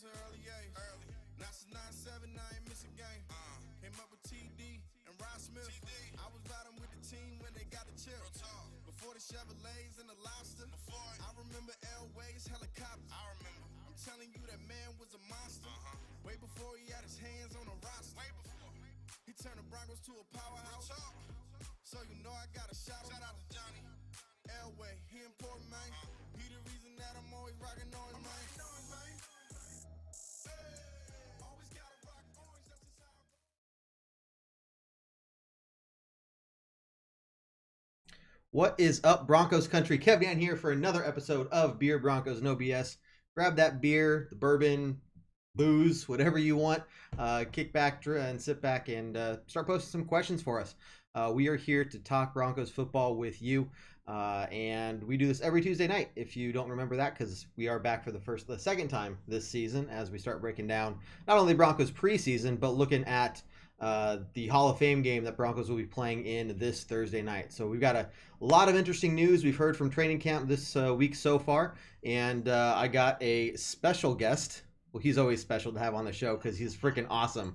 an early age. Not since 97, I ain't miss a game. Came up with TD and Rod Smith. I was riding with the team when they got the chip. Before the Chevrolets and the Lobster. I remember Elway's helicopter. I'm telling you, that man was a monster. Way before he had his hands on the roster. He turned the Broncos to a powerhouse. So you know I got a shout out to Johnny Elway. He important, man. He the reason that I'm always rocking on him, man. Always gotta rock orange, that's just how I roll. What is up, Broncos Country? Kev Dan here for another episode of Beer Broncos No BS. Grab that beer, the bourbon, booze, whatever you want. Kick back and sit back and start posting some questions for us. We are here to talk Broncos football with you, and we do this every Tuesday night. If you don't remember that, because we are back for the second time this season as we start breaking down not only Broncos preseason but looking at the Hall of Fame game that Broncos will be playing in this Thursday night. So we've got a lot of interesting news we've heard from training camp this week so far, and I got a special guest. Well, he's always special to have on the show because he's freaking awesome.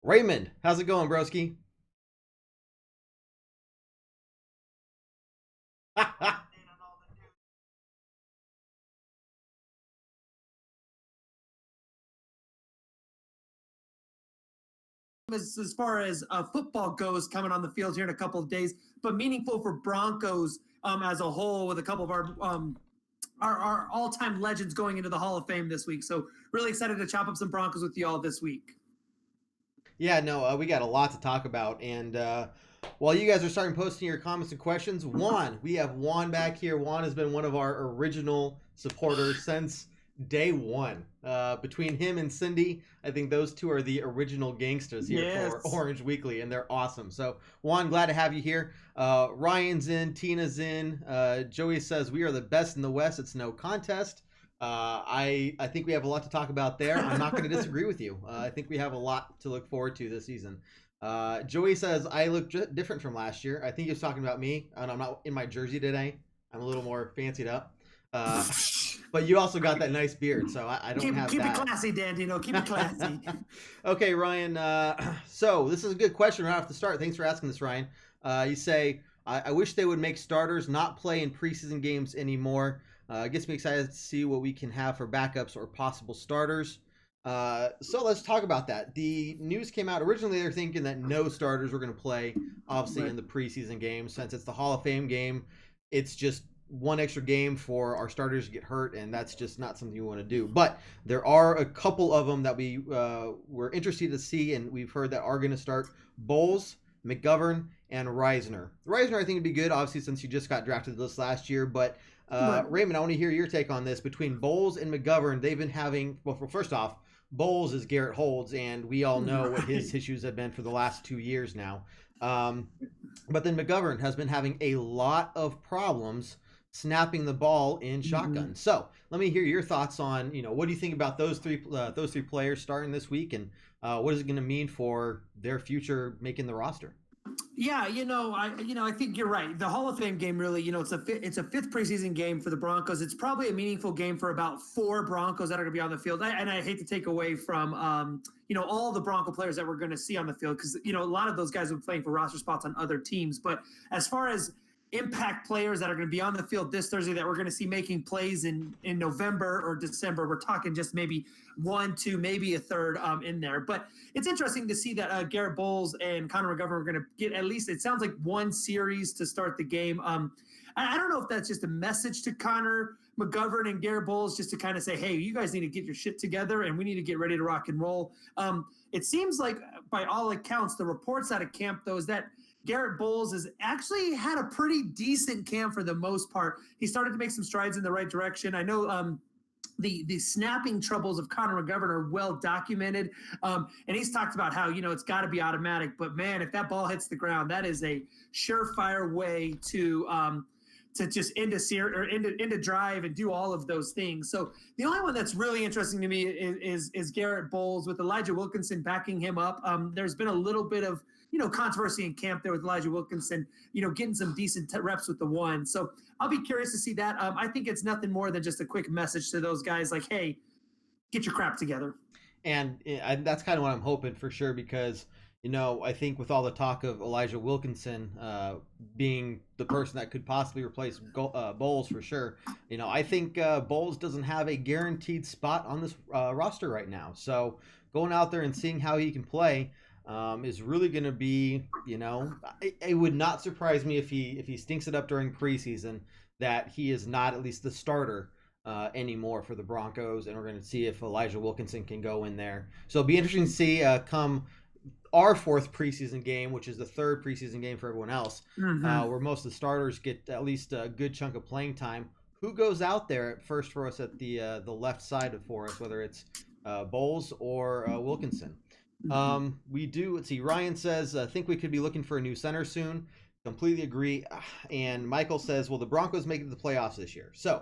Raymond, how's it going, broski? as far as football goes coming on the field here in a couple of days, but meaningful for Broncos as a whole with a couple of our all-time legends going into the Hall of Fame this week. So really excited to chop up some Broncos with you all this week. Yeah, no, we got a lot to talk about. And while you guys are starting posting your comments and questions, we have Juan back here. Juan has been one of our original supporters since day one. Between him and Cindy, I think those two are the original gangsters here for Orange Weekly, and they're awesome. So, Juan, glad to have you here. Ryan's in, Tina's in. Joey says, we are the best in the West. It's no contest. I think we have a lot to talk about there. I'm not going to disagree with you. I think we have a lot to look forward to this season. Joey says, I look different from last year. I think he was talking about me, and I'm not in my jersey today. I'm a little more fancied up. But you also got that nice beard, so I don't have that. Keep it classy, Dandino. Keep it classy. Okay, Ryan. So this is a good question right off the start. Thanks for asking this, Ryan. You say, I wish they would make starters not play in preseason games anymore. It gets me excited to see what we can have for backups or possible starters. So let's talk about that. The news came out. Originally, they were thinking that no starters were going to play, obviously, in the preseason game. Since it's the Hall of Fame game, it's just one extra game for our starters to get hurt, and that's just not something you want to do. But there are a couple of them that we were interested to see, and we've heard that are going to start: Bowles, McGovern, and Reisner. Reisner, I think, would be good, obviously, since you just got drafted to this last year. But Raymond, I want to hear your take on this. Between Bowles and McGovern, they've been having, well, first off, Bowles is Garrett Holds, and we all know what his issues have been for the last 2 years now. But then McGovern has been having a lot of problems snapping the ball in shotgun. So let me hear your thoughts on, what do you think about those three players starting this week, and what is it going to mean for their future making the roster? Yeah, I think you're right. The Hall of Fame game really, it's a fifth preseason game for the Broncos. It's probably a meaningful game for about 4 Broncos that are going to be on the field. And I hate to take away from, all the Bronco players that we're going to see on the field because, a lot of those guys have been playing for roster spots on other teams. But as far as impact players that are going to be on the field this Thursday that we're going to see making plays in November or December, we're talking just maybe 1, 2, maybe a third in there. But it's interesting to see that Garrett Bowles and Connor McGovern are going to get at least, it sounds like, 1 series to start the game. I don't know if that's just a message to Connor McGovern and Garrett Bowles just to kind of say, hey, you guys need to get your shit together and we need to get ready to rock and roll. It seems like, by all accounts, the reports out of camp, though, is that Garrett Bowles has actually had a pretty decent camp for the most part. He started to make some strides in the right direction. I know the snapping troubles of Connor McGovern are well documented. And he's talked about how, it's got to be automatic. But, man, if that ball hits the ground, that is a surefire way to just end a drive and do all of those things. So the only one that's really interesting to me is Garrett Bowles with Elijah Wilkinson backing him up. There's been a little bit of controversy in camp there with Elijah Wilkinson, getting some decent reps with the 1. So I'll be curious to see that. I think it's nothing more than just a quick message to those guys like, hey, get your crap together. And that's kind of what I'm hoping for sure, because I think with all the talk of Elijah Wilkinson being the person that could possibly replace Bowles for sure, I think Bowles doesn't have a guaranteed spot on this roster right now. So going out there and seeing how he can play is really going to be, it would not surprise me if he stinks it up during preseason, that he is not at least the starter anymore for the Broncos, and we're going to see if Elijah Wilkinson can go in there. So it'll be interesting to see come our fourth preseason game, which is the third preseason game for everyone else, where most of the starters get at least a good chunk of playing time. Who goes out there at first for us at the left side for us, whether it's Bowles or Wilkinson? Let's see, Ryan says, I think we could be looking for a new center soon. Completely agree. And Michael says, will the Broncos make it to the playoffs this year? So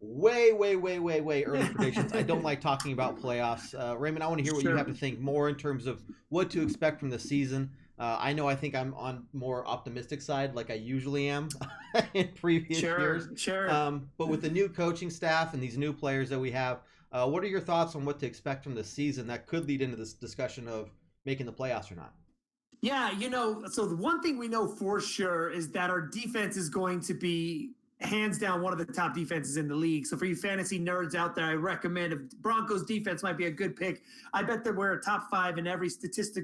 way early predictions. I don't like talking about playoffs. Raymond, I want to hear what you have to think more in terms of what to expect from the season. I think I'm on more optimistic side, like I usually am in previous years. But with the new coaching staff and these new players that we have, what are your thoughts on what to expect from the season that could lead into this discussion of making the playoffs or not? Yeah, so the one thing we know for sure is that our defense is going to be hands down one of the top defenses in the league. So for you fantasy nerds out there, I recommend if Broncos defense might be a good pick. I bet that we're a top 5 in every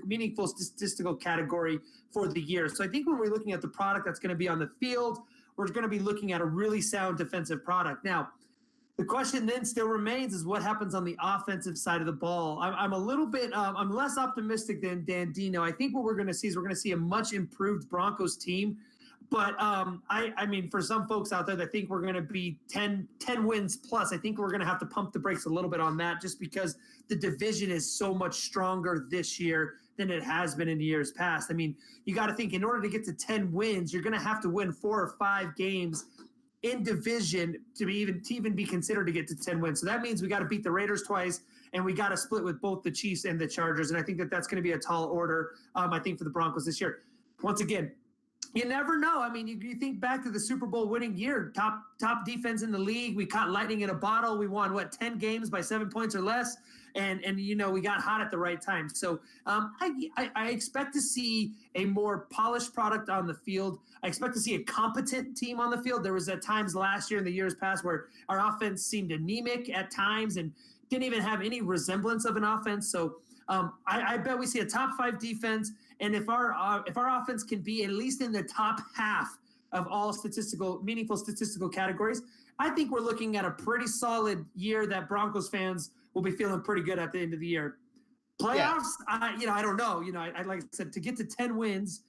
meaningful statistical category for the year. So I think when we're looking at the product that's going to be on the field, we're going to be looking at a really sound defensive product. Now, the question then still remains is what happens on the offensive side of the ball. I'm a little bit, I'm less optimistic than Dan Dino. I think what we're going to see is we're going to see a much improved Broncos team. But I mean, for some folks out there that think we're going to be 10 wins plus, I think we're going to have to pump the brakes a little bit on that, just because the division is so much stronger this year than it has been in years past. I mean, you got to think in order to get to 10 wins, you're going to have to win 4 or 5 games in division to even be considered to get to 10 wins. So that means we got to beat the Raiders twice, and we got to split with both the Chiefs and the Chargers. And I think that that's going to be a tall order, I think, for the Broncos this year. Once again, you never know. I mean, you think back to the Super Bowl winning year, top defense in the league. We caught lightning in a bottle. We won 10 games by 7 points or less, and we got hot at the right time. So I expect to see a more polished product on the field. I expect to see a competent team on the field. There was at times last year in the years past where our offense seemed anemic at times and didn't even have any resemblance of an offense. So I bet we see a top 5 defense. And if our offense can be at least in the top half of all meaningful statistical categories, I think we're looking at a pretty solid year that Broncos fans will be feeling pretty good at the end of the year. Playoffs, yeah. I don't know. I like I said, to get to 10 wins,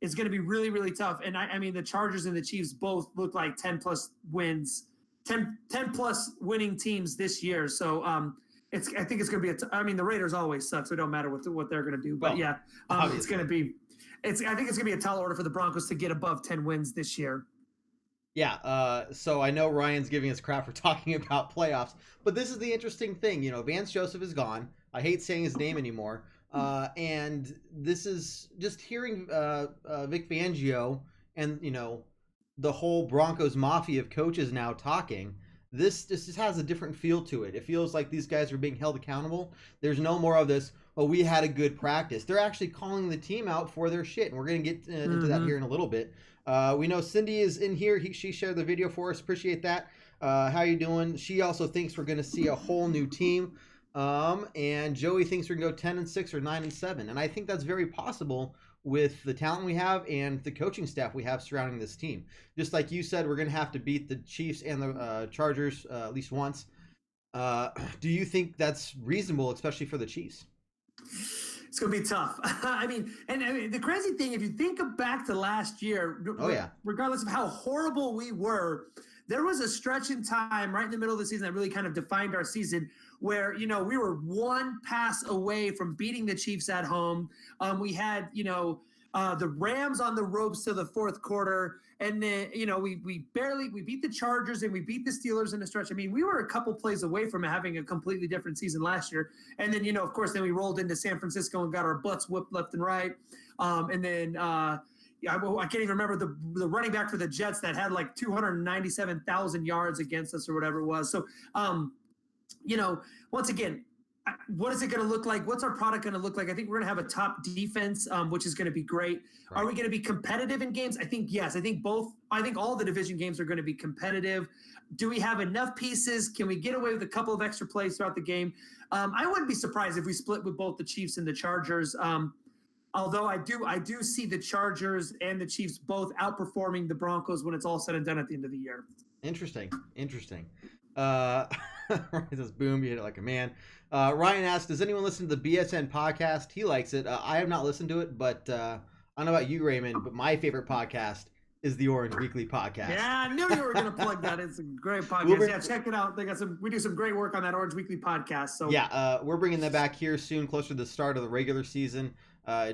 it's going to be really, really tough. And I mean, the Chargers and the Chiefs both look like 10 plus wins, 10 plus winning teams this year. So I think it's going to be I mean, the Raiders always suck, so it don't matter what they're going to do. But it's going to be I think it's going to be a tall order for the Broncos to get above 10 wins this year. Yeah, so I know Ryan's giving us crap for talking about playoffs, but this is the interesting thing. Vance Joseph is gone. I hate saying his name anymore. And this is just hearing Vic Fangio and, the whole Broncos mafia of coaches now talking. This just has a different feel to it. It feels like these guys are being held accountable. There's no more of this, we had a good practice. They're actually calling the team out for their shit, and we're going to get into that here in a little bit. We know Cindy is in here. She shared the video for us. Appreciate that. How you doing? She also thinks we're going to see a whole new team. And Joey thinks we're going to go 10-6 or 9-7. And I think that's very possible with the talent we have and the coaching staff we have surrounding this team. Just like you said, we're going to have to beat the Chiefs and the Chargers at least once. Do you think that's reasonable, especially for the Chiefs? It's going to be tough. I mean, the crazy thing, if you think back to last year, regardless of how horrible we were, there was a stretch in time right in the middle of the season that really kind of defined our season where, we were one pass away from beating the Chiefs at home. We had, the Rams on the ropes to the fourth quarter. And then, we beat the Chargers and we beat the Steelers in the stretch. I mean, we were a couple plays away from having a completely different season last year. And then, of course, then we rolled into San Francisco and got our butts whooped left and right. And then, I can't even remember the running back for the Jets that had like 297,000 yards against us or whatever it was. So, Once again, what is it going to look like? What's our product going to look like? I think we're going to have a top defense, which is going to be great. Right. Are we going to be competitive in games? I think yes. I think all the division games are going to be competitive. Do we have enough pieces? Can we get away with a couple of extra plays throughout the game? I wouldn't be surprised if we split with both the Chiefs and the Chargers. Although I do see the Chargers and the Chiefs both outperforming the Broncos when it's all said and done at the end of the year. Interesting. Ryan says, boom, you hit it like a man. Ryan asks, does anyone listen to the BSN podcast? He likes it. I have not listened to it, but I don't know about you, Raymond, but my favorite podcast is the Orange Weekly podcast. Yeah, I knew you were going to plug that. It's a great podcast. Check it out. We do some great work on that Orange Weekly podcast. So yeah, we're bringing that back here soon, closer to the start of the regular season.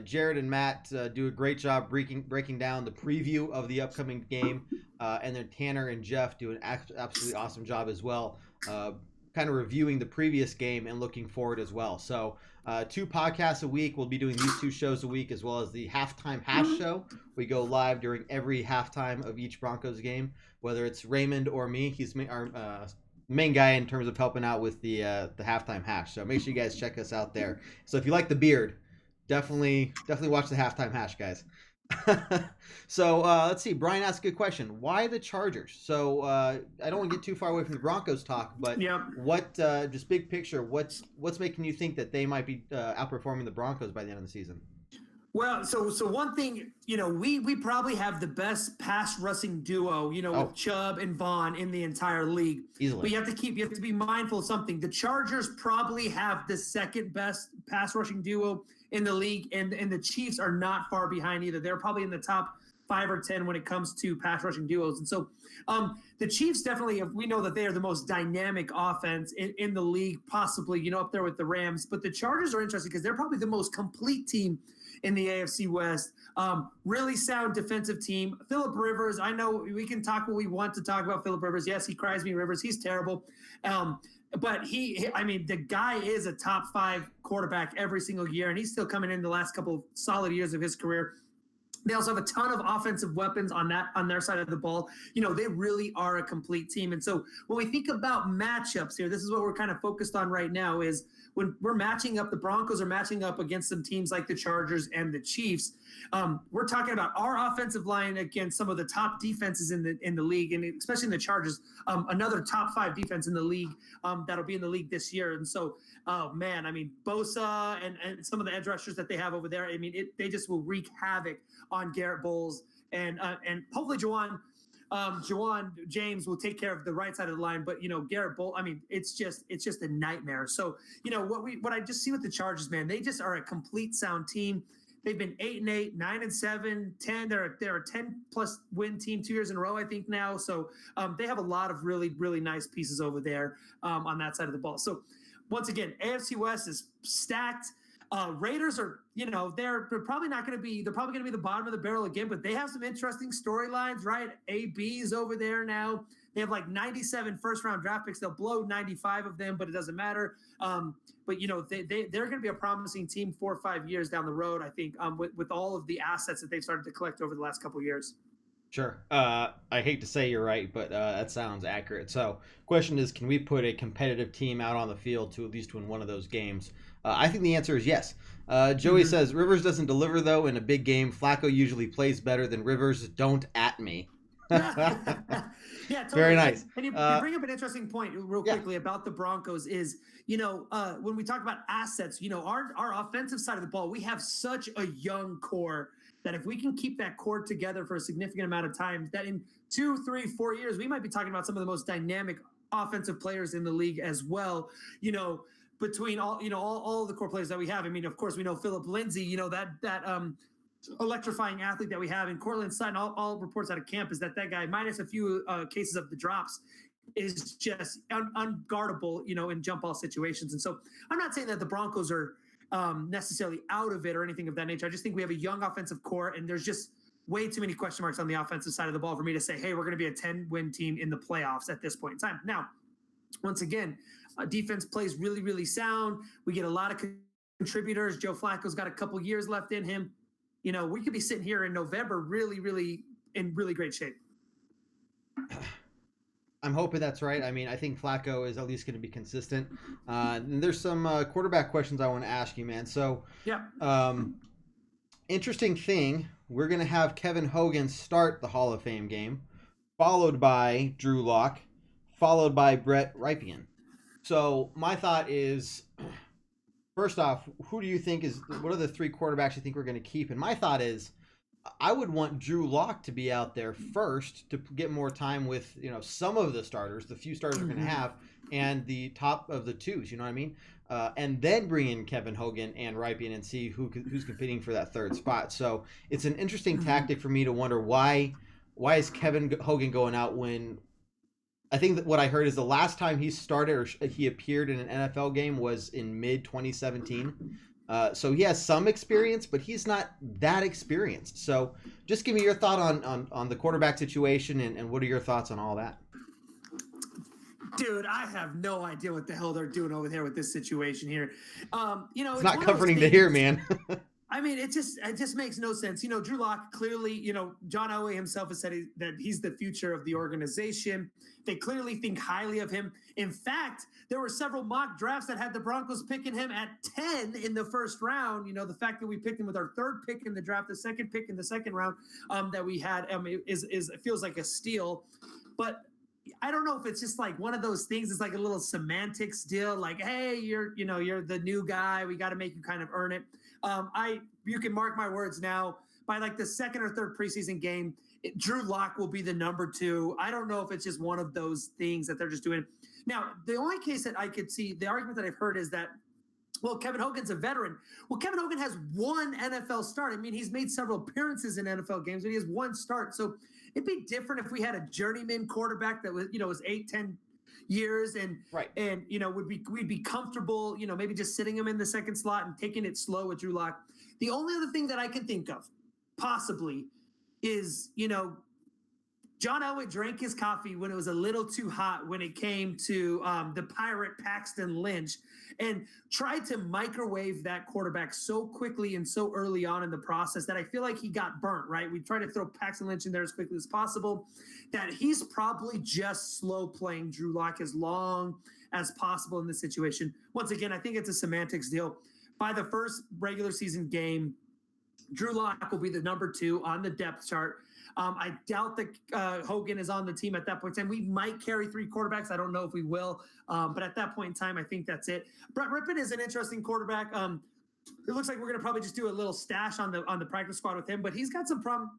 Jared and Matt do a great job breaking down the preview of the upcoming game, and then Tanner and Jeff do an absolutely awesome job as well, kind of reviewing the previous game and looking forward as well. So 2 podcasts a week. We'll be doing these 2 shows a week, as well as the Halftime Hash Show. We go live during every halftime of each Broncos game, whether it's Raymond or me. He's our main guy in terms of helping out with the Halftime Hash. So make sure you guys check us out there. So if you like the beard, definitely watch the Halftime Hash, guys. So let's see. Brian asked a good question. Why the Chargers? So I don't want to get too far away from the Broncos talk, but what just big picture? What's making you think that they might be outperforming the Broncos by the end of the season? Well, so one thing, we probably have the best pass rushing duo, with Chubb and Vaughn in the entire league. Easily. But you have to be mindful of something. The Chargers probably have the second best pass rushing duo in the league, and the Chiefs are not far behind either. They're probably in the top 5 or 10 when it comes to pass rushing duos. And so the Chiefs definitely, we know that they are the most dynamic offense in the league, possibly, up there with the Rams. But the Chargers are interesting because they're probably the most complete team in the AFC West. Really sound defensive team. Phillip Rivers, I know we can talk what we want to talk about Phillip Rivers. Yes, he cries me Rivers. He's terrible. But the guy is a top 5 quarterback every single year, and he's still coming in the last couple of solid years of his career. They also have a ton of offensive weapons on their side of the ball. They really are a complete team. And so when we think about matchups here, this is what we're kind of focused on right now is when we're matching up, the Broncos are matching up against some teams like the Chargers and the Chiefs. We're talking about our offensive line against some of the top defenses in the league, and especially in the Chargers, another top 5 defense in the league that'll be in the league this year. And so, Bosa and some of the edge rushers that they have over there, they just will wreak havoc on Garrett Bowles and hopefully Juwan James will take care of the right side of the line, but Garrett Bowles, it's just a nightmare. So what I just see with the Chargers, man, they just are a complete sound team. They've been 8-8, 9-7, 10. They're a 10+ win team 2 years in a row, I think now. So they have a lot of really, really nice pieces over there on that side of the ball. So once again, AFC West is stacked. Raiders are, they're probably not going to be, they're probably going to be the bottom of the barrel again, but they have some interesting storylines, right? AB's over there now. They have like 97 first-round draft picks. They'll blow 95 of them, but it doesn't matter. But they're going to be a promising team 4 or 5 years down the road, I think, with all of the assets that they've started to collect over the last couple of years. Sure. I hate to say you're right, but that sounds accurate. So question is, can we put a competitive team out on the field to at least win one of those games? I think the answer is yes. Joey says, Rivers doesn't deliver, though, in a big game. Flacco usually plays better than Rivers. Don't at me. Yeah, totally. Very nice. And you bring up an interesting point real quickly about the Broncos is, when we talk about assets, our offensive side of the ball, we have such a young core that if we can keep that core together for a significant amount of time, that in 2, 3, 4 years, we might be talking about some of the most dynamic offensive players in the league as well, between all of the core players that we have. Of course, we know Philip Lindsay, that electrifying athlete that we have in Cortland Sutton. All reports out of camp is that guy, minus a few cases of the drops, is just unguardable, in jump ball situations. And so I'm not saying that the Broncos are necessarily out of it or anything of that nature. I just think we have a young offensive core, and there's just way too many question marks on the offensive side of the ball for me to say, hey, we're going to be a 10-win team in the playoffs at this point in time. Now, once again, defense plays really, really sound. We get a lot of contributors. Joe Flacco's got a couple years left in him. We could be sitting here in November really, really in really great shape. I'm hoping that's right. I mean, I think Flacco is at least going to be consistent. And there's some quarterback questions I want to ask you, man. So, Yeah. interesting thing, we're going to have Kevin Hogan start the Hall of Fame game, followed by Drew Lock, followed by Brett Rypien. So, my thought is, first off, who do you think what are the three quarterbacks you think we're going to keep? And my thought is, I would want Drew Lock to be out there first to get more time with, some of the starters, the few starters we're going to have, and the top of the twos, you know what I mean? And then bring in Kevin Hogan and Rypien and see who's competing for that third spot. So it's an interesting tactic for me to wonder why is Kevin Hogan going out when I think that what I heard is the last time he started or he appeared in an NFL game was in mid 2017. So he has some experience, but he's not that experienced. So just give me your thought on the quarterback situation and what are your thoughts on all that? Dude, I have no idea what the hell they're doing over there with this situation here. It's not comforting to hear, man. I mean, it just makes no sense. Drew Lock clearly, John Elway himself has said that he's the future of the organization. They clearly think highly of him. In fact, there were several mock drafts that had the Broncos picking him at 10 in the first round. The fact that we picked him with our third pick in the draft, the second pick in the second round that we had it feels like a steal. But I don't know if it's just like one of those things. It's like a little semantics deal. Like, hey, you're the new guy. We got to make you kind of earn it. You can mark my words now. By like the second or third preseason game, Drew Lock will be the number 2. I don't know if it's just one of those things that they're just doing. Now, the only case that I could see, the argument that I've heard is that, well, Kevin Hogan's a veteran. Well, Kevin Hogan has one NFL start. I mean, he's made several appearances in NFL games, but he has one start. So it'd be different if we had a journeyman quarterback that was 8-10 years and right. And we'd be comfortable, maybe just sitting him in the second slot and taking it slow with Drew Lock. The only other thing that I can think of possibly is, John Elway drank his coffee when it was a little too hot when it came to the Pirate Paxton Lynch and tried to microwave that quarterback so quickly and so early on in the process that I feel like he got burnt, right? We tried to throw Paxton Lynch in there as quickly as possible, that he's probably just slow playing Drew Lock as long as possible in this situation. Once again, I think it's a semantics deal. By the first regular season game, Drew Lock will be the number 2 on the depth chart. I doubt that Hogan is on the team at that point in time. We might carry 3 quarterbacks. I don't know if we will. But at that point in time, I think that's it. Brett Rypien is an interesting quarterback. It looks like we're going to probably just do a little stash on the practice squad with him, but he's got some problem.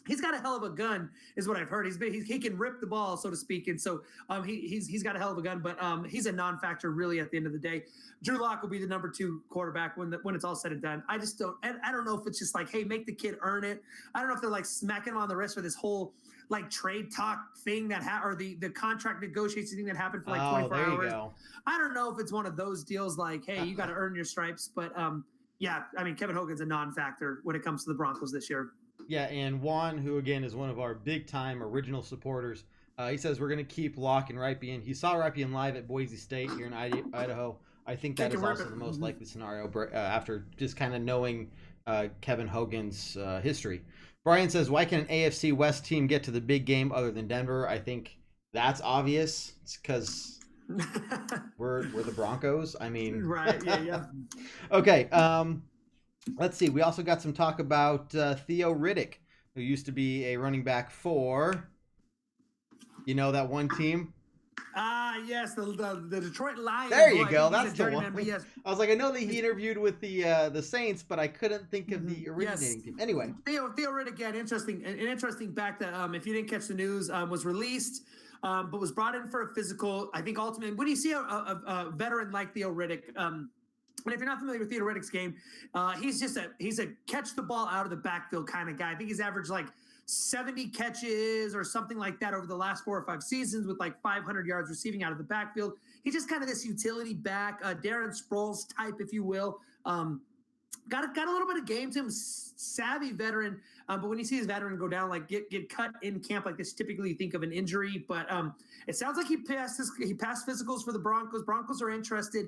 He's got a hell of a gun, is what I've heard. He can rip the ball, so to speak, and so he's got a hell of a gun. But he's a non-factor really at the end of the day. Drew Lock will be the number 2 quarterback when it's all said and done. I just don't. And I don't know if it's just like, hey, make the kid earn it. I don't know if they're like smacking him on the wrist for this whole like trade talk thing or the contract negotiation thing that happened for like 24 there hours. You go. I don't know if it's one of those deals like, hey, you got to earn your stripes. But yeah, I mean, Kevin Hogan's a non-factor when it comes to the Broncos this year. Yeah, and Juan, who again is one of our big-time original supporters, he says we're going to keep Lock and Rypien. He saw Rypien live at Boise State here in Idaho. I think that is also the most likely scenario after just kind of knowing Kevin Hogan's history. Brian says, why can an AFC West team get to the big game other than Denver? I think that's obvious. It's because we're the Broncos. I mean, right? Yeah. Okay. Let's see. We also got some talk about Theo Riddick, who used to be a running back for, that one team. Yes, the Detroit Lions. There you go. That's the one. Yes. I was like, I know that he interviewed with the Saints, but I couldn't think of the originating team. Anyway, Theo Riddick, an interesting fact that if you didn't catch the news, was released, but was brought in for a physical. I think ultimately, when you see a veteran like Theo Riddick, and if you're not familiar with Theo Riddick's game, he's a catch the ball out of the backfield kind of guy. I think he's averaged like 70 catches or something like that over the last 4 or 5 seasons with like 500 yards receiving out of the backfield. He's just kind of this utility back, Darren Sproles type, if you will. Got a little bit of game to him, savvy veteran. But when you see his veteran go down, like get cut in camp like this, typically you think of an injury. But it sounds like he passed physicals for the Broncos. Broncos are interested.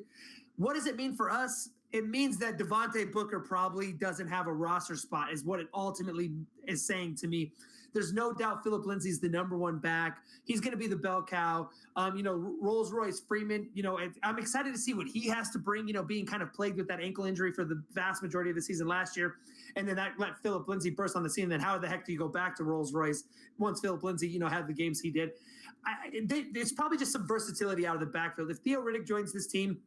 What does it mean for us? It means that Devontae Booker probably doesn't have a roster spot, is what it ultimately is saying to me. There's no doubt Philip Lindsay's the number one back. He's going to be the bell cow. Rolls-Royce Freeman, I'm excited to see what he has to bring, being kind of plagued with that ankle injury for the vast majority of the season last year. And then that let Philip Lindsay burst on the scene. Then how the heck do you go back to Rolls-Royce once Philip Lindsay, had the games he did? It's probably just some versatility out of the backfield. If Theo Riddick joins this team,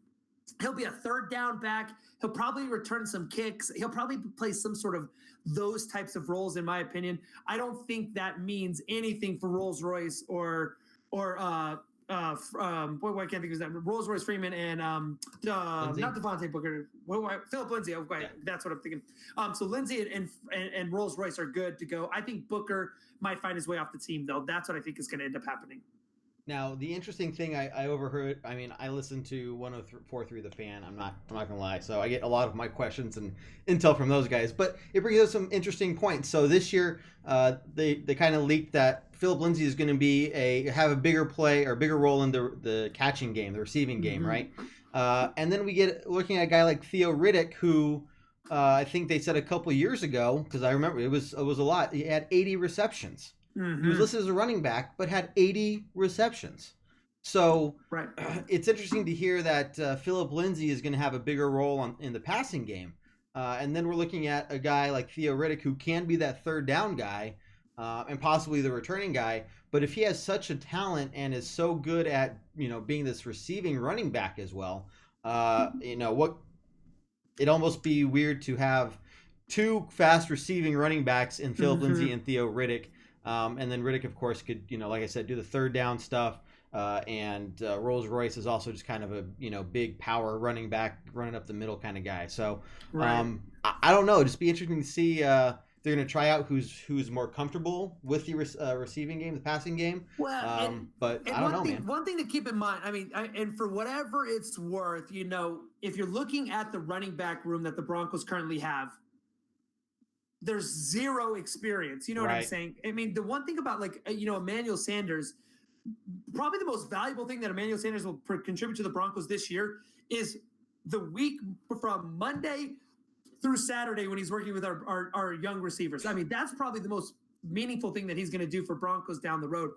he'll be a third down back. He'll probably return some kicks. He'll probably play some sort of those types of roles, in my opinion. I don't think that means anything for Rolls-Royce or I can't think of that. Rolls-Royce Freeman and not Devontae Booker. Philip Lindsay. That's what I'm thinking. So Lindsay and Rolls-Royce are good to go. I think Booker might find his way off the team, though. That's what I think is going to end up happening. Now, the interesting thing I overheard, I listened to 104.3 The Fan. I'm not going to lie. So I get a lot of my questions and intel from those guys. But it brings us some interesting points. So this year, they kind of leaked that Philip Lindsay is going to have a bigger role in the catching game, the receiving game, right? And then we get looking at a guy like Theo Riddick, who I think they said a couple years ago, because I remember it was a lot. He had 80 receptions. He was listed as a running back, but had 80 receptions. So it's interesting to hear that Philip Lindsay is going to have a bigger role in the passing game. And then we're looking at a guy like Theo Riddick, who can be that third down guy and possibly the returning guy. But if he has such a talent and is so good at, being this receiving running back as well, it'd almost be weird to have two fast receiving running backs in Philip Lindsay and Theo Riddick. And then Riddick, of course, could, like I said, do the third down stuff. And Rolls-Royce is also just kind of a, big power running back, running up the middle kind of guy. So I don't know. It'd just be interesting to see they're going to try out who's more comfortable with the receiving game, the passing game. Well, but I don't know, man. One thing to keep in mind, and for whatever it's worth, if you're looking at the running back room that the Broncos currently have, there's zero experience. You know what I'm saying? The one thing about Emmanuel Sanders, probably the most valuable thing that Emmanuel Sanders will contribute to the Broncos this year is the week from Monday through Saturday when he's working with our young receivers. That's probably the most meaningful thing that he's going to do for Broncos down the road.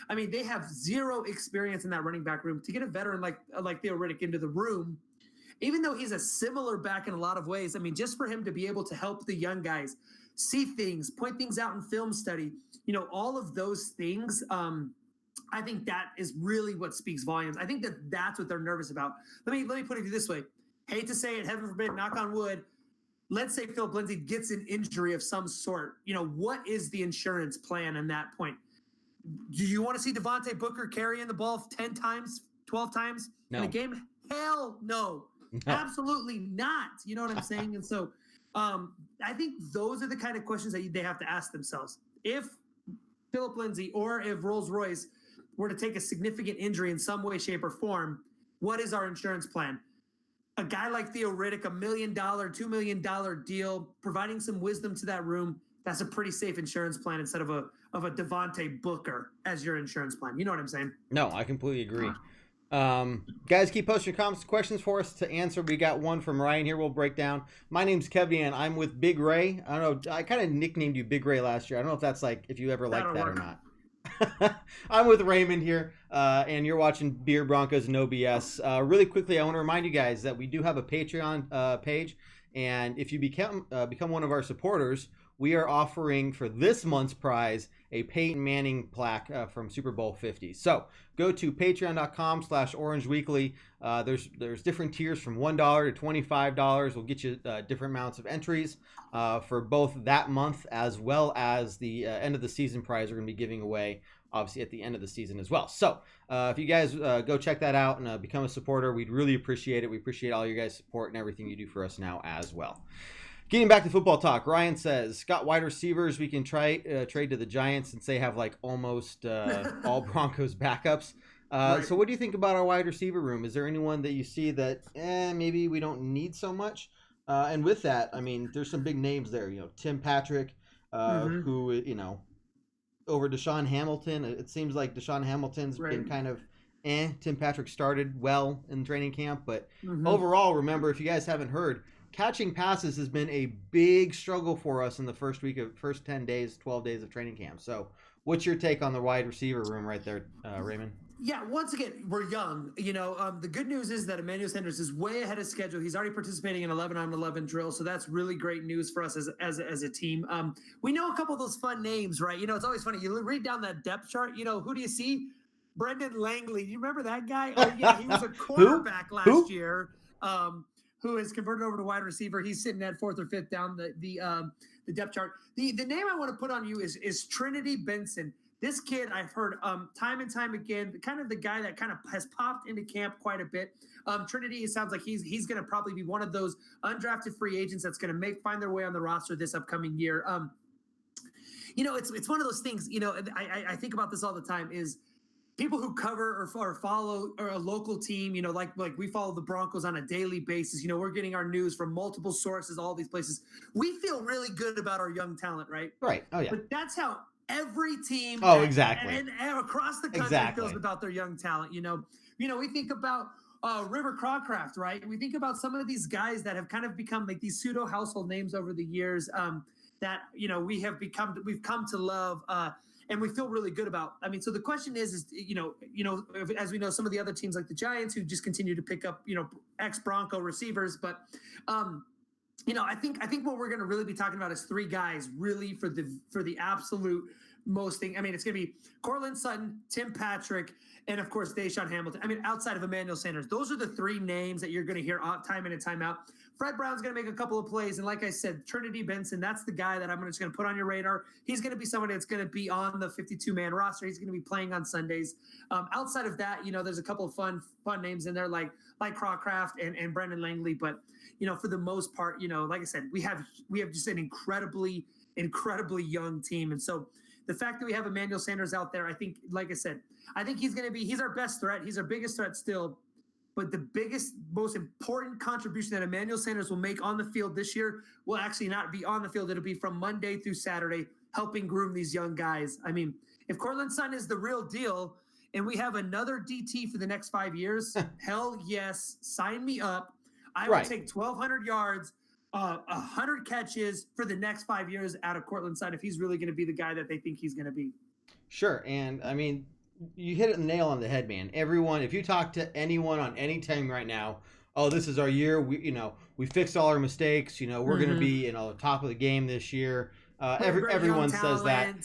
They have zero experience in that running back room. To get a veteran like Theo Riddick into the room, even though he's a similar back in a lot of ways, just for him to be able to help the young guys see things, point things out in film study, all of those things, I think that is really what speaks volumes. I think that's what they're nervous about. Let me put it this way. Hate to say it, heaven forbid, knock on wood. Let's say Philip Lindsay gets an injury of some sort. What is the insurance plan in that point? Do you want to see Devontae Booker carrying the ball 10 times, 12 times in a game? Hell no. Absolutely not. You know what I'm saying? And so I think those are the kind of questions that they have to ask themselves. If Philip Lindsay or if Rolls-Royce were to take a significant injury in some way, shape, or form, what is our insurance plan? A guy like Theo Riddick, $1 million, $2 million deal, providing some wisdom to that room, that's a pretty safe insurance plan instead of a Devontae Booker as your insurance plan. You know what I'm saying? No, I completely agree. Guys, keep posting your comments and questions for us to answer. We got one from Ryan here we'll break down. My name's Kevin, and I'm with Big Ray. I don't know, I kind of nicknamed you Big Ray last year. I don't know if that's if you ever liked that or not. I'm with Raymond here, and you're watching Beer Broncos and No BS. Really quickly, I want to remind you guys that we do have a Patreon page, and if you become one of our supporters, we are offering for this month's prize a Peyton Manning plaque from Super Bowl 50. So go to patreon.com/Orange Weekly. There's different tiers from $1 to $25. We'll get you different amounts of entries for both that month as well as the end of the season prize we're going to be giving away, obviously, at the end of the season as well. So if you guys go check that out and become a supporter, we'd really appreciate it. We appreciate all your guys' support and everything you do for us now as well. Getting back to football talk, Ryan says, got wide receivers we can trade to the Giants since they have almost all Broncos backups. So what do you think about our wide receiver room? Is there anyone that you see that maybe we don't need so much? And with that, there's some big names there. Tim Patrick, who, over Deshaun Hamilton. It seems like Deshaun Hamilton's been kind of Tim Patrick started well in training camp. But overall, remember, if you guys haven't heard, catching passes has been a big struggle for us in the first 10 days, 12 days of training camp. So what's your take on the wide receiver room right there, Raymond? Yeah, once again, we're young. The good news is that Emmanuel Sanders is way ahead of schedule. He's already participating in 11-on-11 drill, so that's really great news for us as a team. We know a couple of those fun names, right? It's always funny. You read down that depth chart, who do you see? Brendan Langley. You remember that guy? Oh, yeah, he was a quarterback last year who has converted over to wide receiver. He's sitting at 4th or 5th down the depth chart. The name I want to put on you is Trinity Benson. This kid, I've heard time and time again, kind of the guy that kind of has popped into camp quite a bit. Trinity, it sounds like he's going to probably be one of those undrafted free agents that's going to find their way on the roster this upcoming year. It's one of those things. I think about this all the time. Is people who cover or follow a local team, like we follow the Broncos on a daily basis. We're getting our news from multiple sources, all these places. We feel really good about our young talent, right? Right. Oh yeah. But that's how every team exactly. and across the country feels about their young talent. We think about River Crawcraft, right? We think about some of these guys that have kind of become like these pseudo household names over the years that we've come to love and we feel really good about. So the question is as we know, some of the other teams like the Giants who just continue to pick up ex-Bronco receivers, but I think what we're going to really be talking about is 3 guys really for the absolute most thing. It's going to be Cortland Sutton, Tim Patrick, and of course Deshaun Hamilton. Outside of Emmanuel Sanders, those are the 3 names that you're going to hear time in and time out. Fred Brown's going to make a couple of plays, and like I said, Trinity Benson, that's the guy that I'm just going to put on your radar. He's going to be somebody that's going to be on the 52-man roster. He's going to be playing on Sundays. Outside of that, there's a couple of fun names in there like Crawcraft and Brendan Langley, but for the most part, like I said, we have just an incredibly young team, and so the fact that we have Emmanuel Sanders out there, I think, like I said, I think he's our best threat. He's our biggest threat still. But the biggest, most important contribution that Emmanuel Sanders will make on the field this year will actually not be on the field. It'll be from Monday through Saturday, helping groom these young guys. If Cortland Sutton is the real deal and we have another DT for the next 5 years, hell yes, sign me up. I will take 1,200 yards, 100 catches for the next 5 years out of Cortland Sutton if he's really going to be the guy that they think he's going to be. Sure, and you hit it the nail on the head, man. Everyone, if you talk to anyone on any team right now, oh, this is our year. We fixed all our mistakes. We're going to be, top of the game this year. Everyone says that.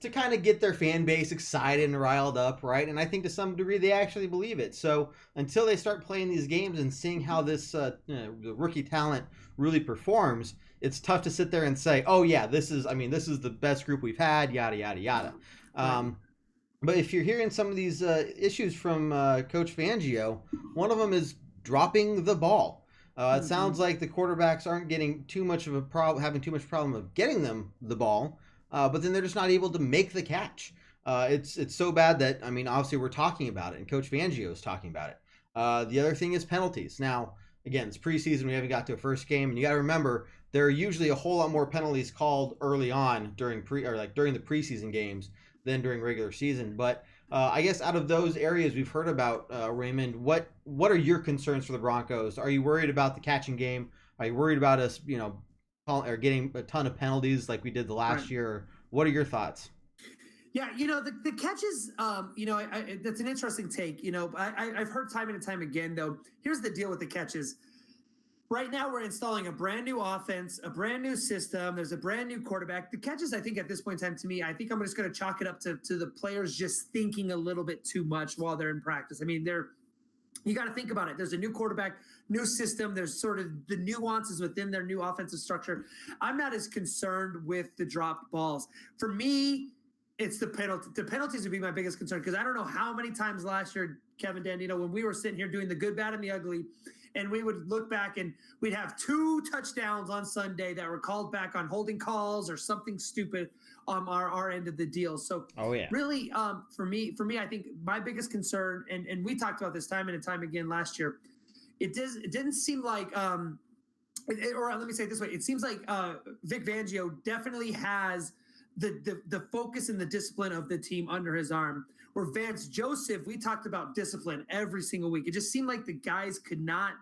To kind of get their fan base excited and riled up, right? And I think to some degree they actually believe it. So until they start playing these games and seeing how this the rookie talent really performs, it's tough to sit there and say, oh yeah, this is the best group we've had, yada yada yada. But if you're hearing some of these issues from Coach Fangio, one of them is dropping the ball. It sounds like the quarterbacks aren't getting too much of a problem, having too much problem of getting them the ball, but then they're just not able to make the catch. It's so bad that obviously we're talking about it, and Coach Fangio is talking about it. The other thing is penalties. Now, again, it's preseason; we haven't got to a first game, and you got to remember there are usually a whole lot more penalties called early on during the preseason games than during regular season. But I guess out of those areas we've heard about, Raymond, what are your concerns for the Broncos? Are you worried about the catching game? Are you worried about us, or getting a ton of penalties like we did the last year? What are your thoughts? Yeah, the catches, that's an interesting take. I've heard time and time again, though. Here's the deal with the catches. Right now, we're installing a brand new offense, a brand new system. There's a brand new quarterback. The catches, I think, at this point in time, to me, I think I'm just going to chalk it up to the players just thinking a little bit too much while they're in practice. You got to think about it. There's a new quarterback, new system. There's sort of the nuances within their new offensive structure. I'm not as concerned with the dropped balls. For me, it's the penalty. The penalties would be my biggest concern because I don't know how many times last year, Kevin Dan, when we were sitting here doing the good, bad, and the ugly, and we would look back and we'd have 2 touchdowns on Sunday that were called back on holding calls or something stupid on our end of the deal. So really, for me, I think my biggest concern, and we talked about this time and time again last year, it didn't seem like, or let me say it this way. It seems like Vic Fangio definitely has the focus and the discipline of the team under his arm. Where Vance Joseph, we talked about discipline every single week. It just seemed like the guys could not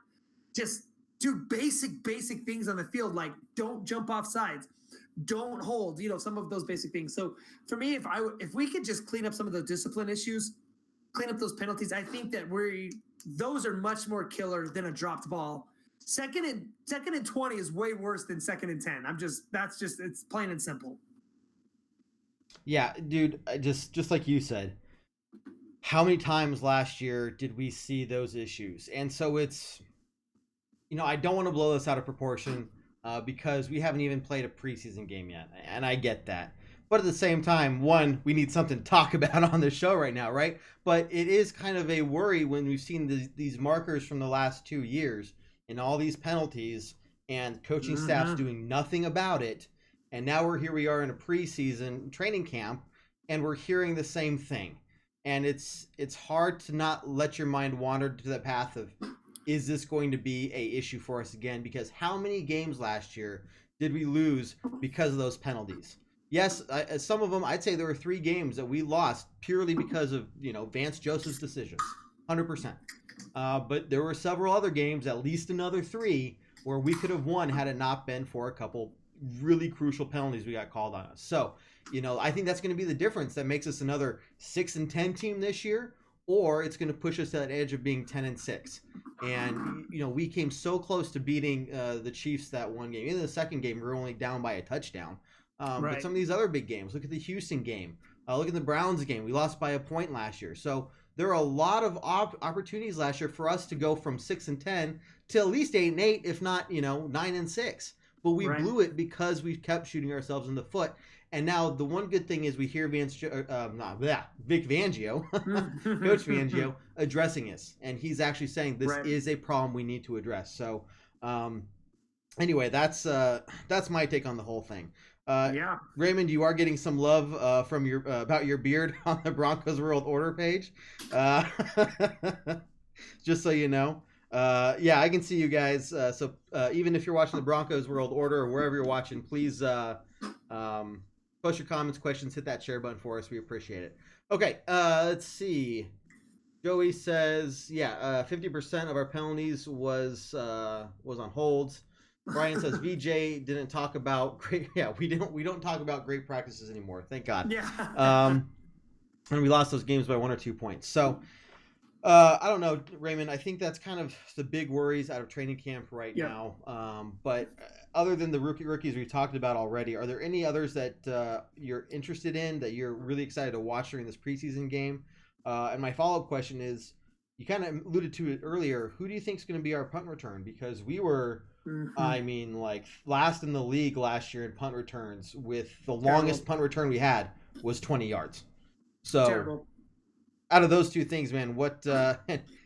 just do basic things on the field, like don't jump off sides, don't hold, some of those basic things. So for me, if we could just clean up some of the discipline issues, clean up those penalties, I think that those are much more killer than a dropped ball. Second and 20 is way worse than 2nd and 10. It's plain and simple. Yeah, dude, just like you said, how many times last year did we see those issues? And so it's, I don't want to blow this out of proportion because we haven't even played a preseason game yet. And I get that. But at the same time, one, we need something to talk about on the show right now, right? But it is kind of a worry when we've seen these markers from the last 2 years and all these penalties and coaching staffs doing nothing about it. And now here we are in a preseason training camp, and we're hearing the same thing. And it's hard to not let your mind wander to the path of, is this going to be a issue for us again? Because how many games last year did we lose because of those penalties? Yes, some of them, I'd say there were 3 games that we lost purely because of, Vance Joseph's decisions, 100%. But there were several other games, at least another 3, where we could have won had it not been for a couple really crucial penalties we got called on us. So, I think that's going to be the difference that makes us another 6-10 team this year, or it's going to push us to that edge of being 10-6. And, we came so close to beating the Chiefs that one game. In the second game, we were only down by a touchdown. Right. But some of these other big games, look at the Houston game, look at the Browns game. We lost by a point last year. So there are a lot of opportunities last year for us to go from 6-10 to at least 8-8, if not, 9-6. But we blew it because we kept shooting ourselves in the foot. And now the one good thing is we hear Vic Fangio, Coach Fangio, addressing us. And he's actually saying this is a problem we need to address. So anyway, that's my take on the whole thing. Raymond, you are getting some love from your about your beard on the Broncos World Order page. Just so you know. I can see you guys. So even if you're watching the Broncos World Order or wherever you're watching, please post your comments, questions, hit that share button for us. We appreciate it. Okay, let's see. Joey says, 50% of our penalties was on holds. Brian says VJ didn't talk about great. Yeah, we don't talk about great practices anymore. Thank God. Yeah. And we lost those games by 1 or 2 points. So I don't know, Raymond. I think that's kind of the big worries out of training camp right now. But other than the rookies we talked about already, are there any others that you're interested in that you're really excited to watch during this preseason game? And my follow-up question is, you kind of alluded to it earlier. Who do you think is going to be our punt return? Because we were, last in the league last year in punt returns, with the longest punt return we had was 20 yards. So out of those 2 things, man, what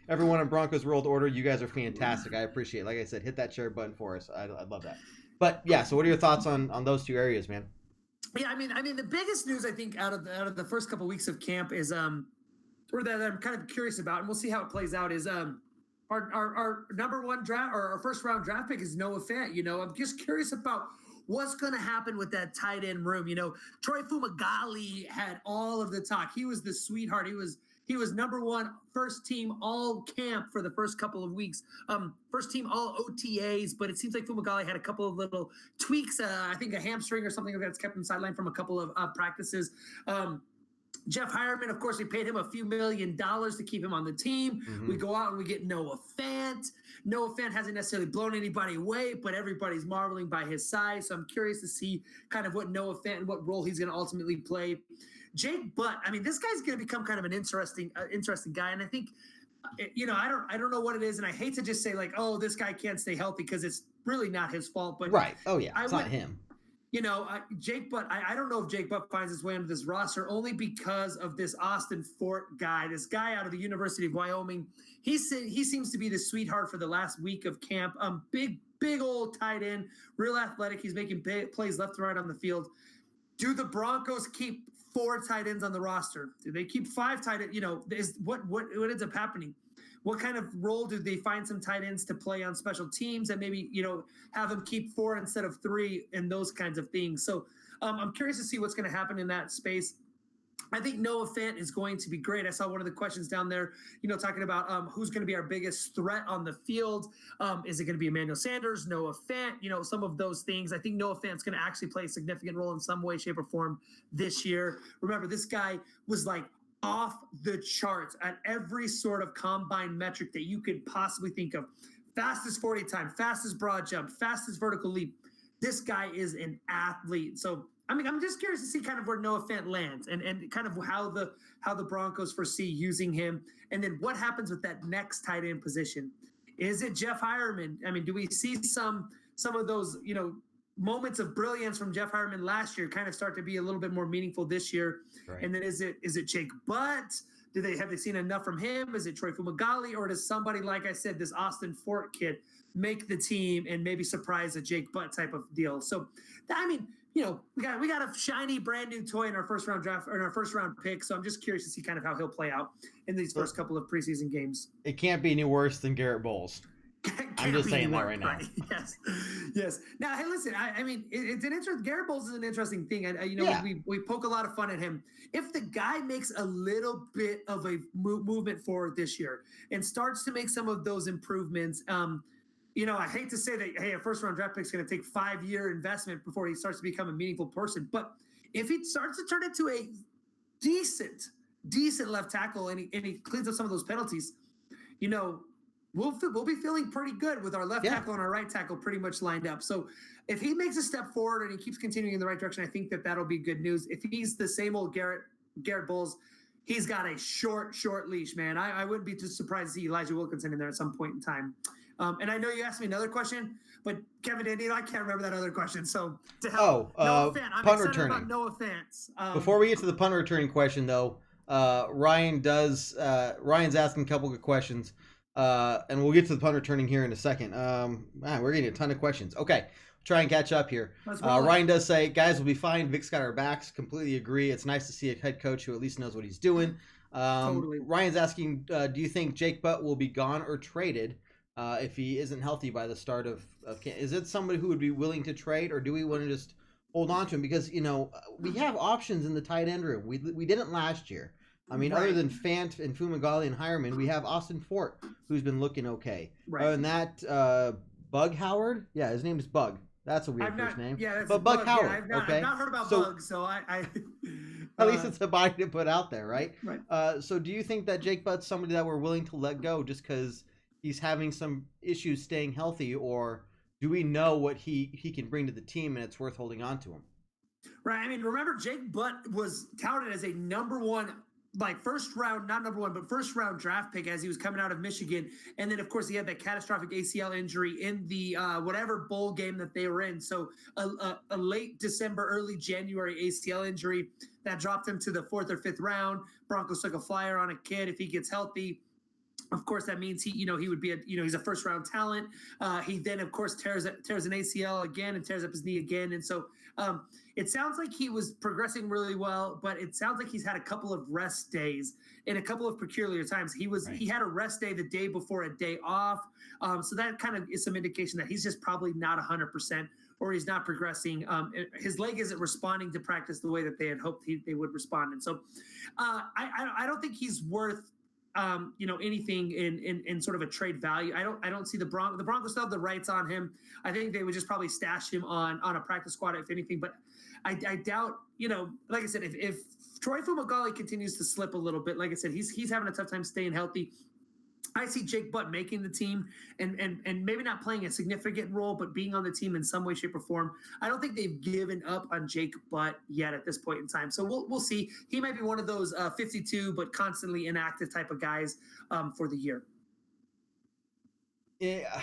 everyone in Broncos World Order, you guys are fantastic. I appreciate it. Like I said, hit that share button for us. I'd love that. But so what are your thoughts on those 2 areas, man? Yeah, I mean, the biggest news I think out of the first couple of weeks of camp is or that I'm kind of curious about, and we'll see how it plays out, is our number 1 draft, or our first round draft pick is Noah Fant. I'm just curious about what's going to happen with that tight end room. Troy Fumagalli had all of the talk. He was the sweetheart. He was number 1 first team all camp for the first couple of weeks. First team all OTAs, but it seems like Fumagalli had a couple of little tweaks. I think a hamstring or something that's kept him sidelined from a couple of practices. Jeff Hireman, of course, we paid him a few $1 million to keep him on the team. Mm-hmm. We go out and we get Noah Fant. Noah Fant hasn't necessarily blown anybody away, but everybody's marveling by his size. So I'm curious to see kind of what Noah Fant and what role he's going to ultimately play. Jake Butt, I mean, this guy's going to become kind of an interesting guy. And I think, I don't know what it is. And I hate to just say like, oh, this guy can't stay healthy, because it's really not his fault. But right. Oh yeah. It's not him. Jake Butt, I don't know if Jake Butt finds his way into this roster only because of this Austin Fort guy, this guy out of the University of Wyoming. He seems to be the sweetheart for the last week of camp. Big old tight end, real athletic. He's making plays left and right on the field. Do the Broncos keep 4 tight ends on the roster? Do they keep 5 tight ends? What ends up happening? What kind of role do they find some tight ends to play on special teams, and maybe, have them keep 4 instead of 3 and those kinds of things? So I'm curious to see what's going to happen in that space. I think Noah Fant is going to be great. I saw one of the questions down there, talking about who's going to be our biggest threat on the field. Is it going to be Emmanuel Sanders, Noah Fant? Some of those things. I think Noah Fant's going to actually play a significant role in some way, shape, or form this year. Remember, this guy was like off the charts at every sort of combine metric that you could possibly think of. Fastest 40 time, fastest broad jump, fastest vertical leap. This guy is an athlete. So I'm just curious to see kind of where Noah Fant lands and kind of how the Broncos foresee using him. And then what happens with that next tight end position? Is it Jeff Hireman? Do we see some of those, moments of brilliance from Jeff Hireman last year kind of start to be a little bit more meaningful this year? Right. And then is it Jake Butt? Have they seen enough from him? Is it Troy Fumagalli, or does somebody, like I said, this Austin Fort kid make the team and maybe surprise a Jake Butt type of deal? So, we got a shiny brand new toy in our first round draft or in our first round pick. So I'm just curious to see kind of how he'll play out in these first couple of preseason games. It can't be any worse than Garrett Bowles. I'm just saying that right now. Right? Yes. Now, hey, listen. It's an interesting. Garrett Bowles is an interesting thing. We poke a lot of fun at him. If the guy makes a little bit of a movement forward this year and starts to make some of those improvements, I hate to say that, hey, a first-round draft pick is going to take 5-year investment before he starts to become a meaningful person. But if he starts to turn into a decent left tackle and he cleans up some of those penalties, we'll be feeling pretty good with our left tackle and our right tackle pretty much lined up. So if he makes a step forward and he keeps continuing in the right direction, I think that'll be good news. If he's the same old Garrett Bowles, he's got a short leash, man. I wouldn't be too surprised to see Elijah Wilkinson in there at some point in time. And I know you asked me another question, but Kevin, I can't remember that other question. So to help, Noah Fant. I'm punt excited returning. about Noah Fant. Before we get to the punt returning question, though, Ryan's asking a couple of questions, and we'll get to the punt returning here in a second. We're getting a ton of questions. Okay, try and catch up here. Ryan does say, guys will be fine. Vic's got our backs. Completely agree. It's nice to see a head coach who at least knows what he's doing. Totally. Ryan's asking, do you think Jake Butt will be gone or traded if he isn't healthy by the start of camp? Is it somebody who would be willing to trade, or do we want to just hold on to him? Because, we have options in the tight end room. We didn't last year. Other than Fant and Fumagalli and Hireman, we have Austin Fort, who's been looking okay. Right. Other than that, Bug Howard? Yeah, his name is Bug. That's a weird first name. Yeah, that's Bug Howard. Yeah, I've not heard about Bug, so I at least it's a body to put out there, right? Right. So do you think that Jake Butt's somebody that we're willing to let go just because he's having some issues staying healthy, or do we know what he can bring to the team and it's worth holding on to him? Right. Remember, Jake Butt was touted as a number one, first round draft pick as he was coming out of Michigan. And then, of course, he had that catastrophic ACL injury in the whatever bowl game that they were in. So a late December, early January ACL injury that dropped him to the 4th or 5th round. Broncos took a flyer on a kid. If he gets healthy, of course, that means he would be he's a first round talent. He then, of course, tears an ACL again and tears up his knee again. And so it sounds like he was progressing really well, but it sounds like he's had a couple of rest days in a couple of peculiar times. He had a rest day the day before a day off. So that kind of is some indication that he's just probably not 100%, or he's not progressing. His leg isn't responding to practice the way that they had hoped they would respond. And so I don't think he's worth anything in sort of a trade value. I don't see the Broncos still have the rights on him. I think they would just probably stash him on a practice squad if anything. But I doubt, like I said, if Troy Fumagalli continues to slip a little bit, like I said, he's having a tough time staying healthy. I see Jake Butt making the team and maybe not playing a significant role, but being on the team in some way, shape, or form. I don't think they've given up on Jake Butt yet at this point in time. So we'll see. He might be one of those 52 but constantly inactive type of guys for the year. Yeah,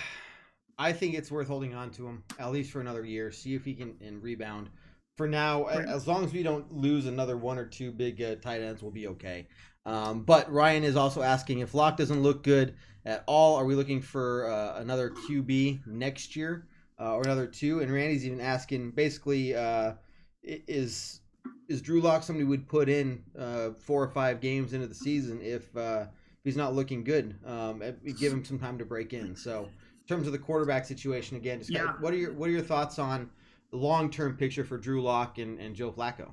I think it's worth holding on to him at least for another year. See if he can rebound. For now, as long as we don't lose another one or two big tight ends, we'll be okay. But Ryan is also asking, if Locke doesn't look good at all, are we looking for another QB next year or another 2? And Randy's even asking, basically, is Drew Locke somebody would put in 4 or 5 games into the season if he's not looking good? Give him some time to break in. So in terms of the quarterback situation, again, just what are your thoughts on the long-term picture for Drew Locke and Joe Flacco?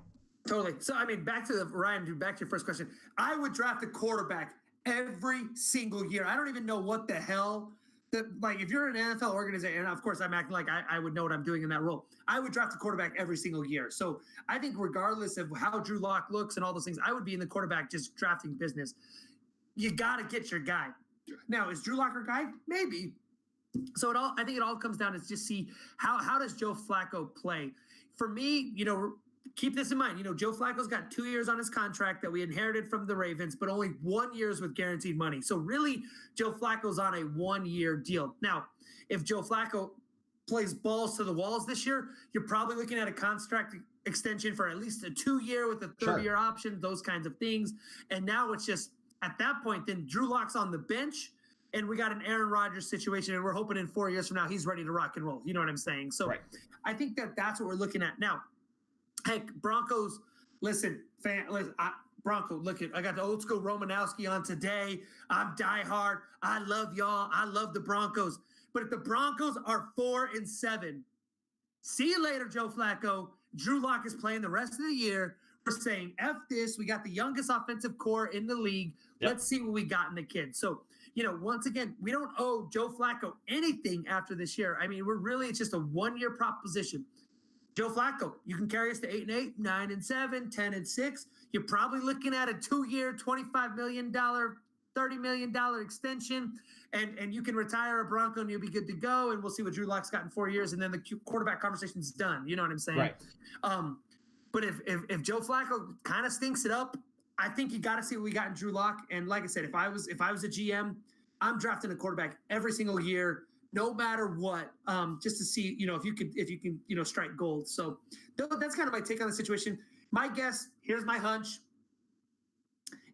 Totally. So, I mean, back to your first question. I would draft a quarterback every single year. I don't even know what the hell like if you're an NFL organization, and of course I'm acting like I would know what I'm doing in that role. I would draft a quarterback every single year. So I think regardless of how Drew Lock looks and all those things, I would be in the quarterback just drafting business. You got to get your guy. Now, is Drew Lock our guy? Maybe. So I think it all comes down to just see how does Joe Flacco play. For me, keep this in mind. Joe Flacco's got 2 years on his contract that we inherited from the Ravens, but only 1 year with guaranteed money. So really, Joe Flacco's on a 1-year deal. Now, if Joe Flacco plays balls to the walls this year, you're probably looking at a contract extension for at least a 2-year with a 3rd-year option, those kinds of things. And now it's just at that point, then Drew Lock's on the bench, and we got an Aaron Rodgers situation, and we're hoping in 4 years from now he's ready to rock and roll. You know what I'm saying? So I think that's what we're looking at now. Heck, Broncos, listen, Bronco, look at, I got the old school Romanowski on today. I'm diehard. I love y'all. I love the Broncos. But if the Broncos are 4-7, see you later, Joe Flacco. Drew Lock is playing the rest of the year. We're saying, F this. We got the youngest offensive core in the league. Yep. Let's see what we got in the kid. So, once again, we don't owe Joe Flacco anything after this year. I mean, it's just a 1-year proposition. Joe Flacco, you can carry us to 8-8, 9-7, 10-6. You're probably looking at a 2-year, $25 million, $30 million extension, and you can retire a Bronco and you'll be good to go. And we'll see what Drew Lock's got in 4 years, and then the quarterback conversation's done. You know what I'm saying? Right. But if Joe Flacco kind of stinks it up, I think you got to see what we got in Drew Lock. And like I said, if I was a GM, I'm drafting a quarterback every single year, no matter what, just to see, if you can, strike gold. So that's kind of my take on the situation. My guess, here's my hunch,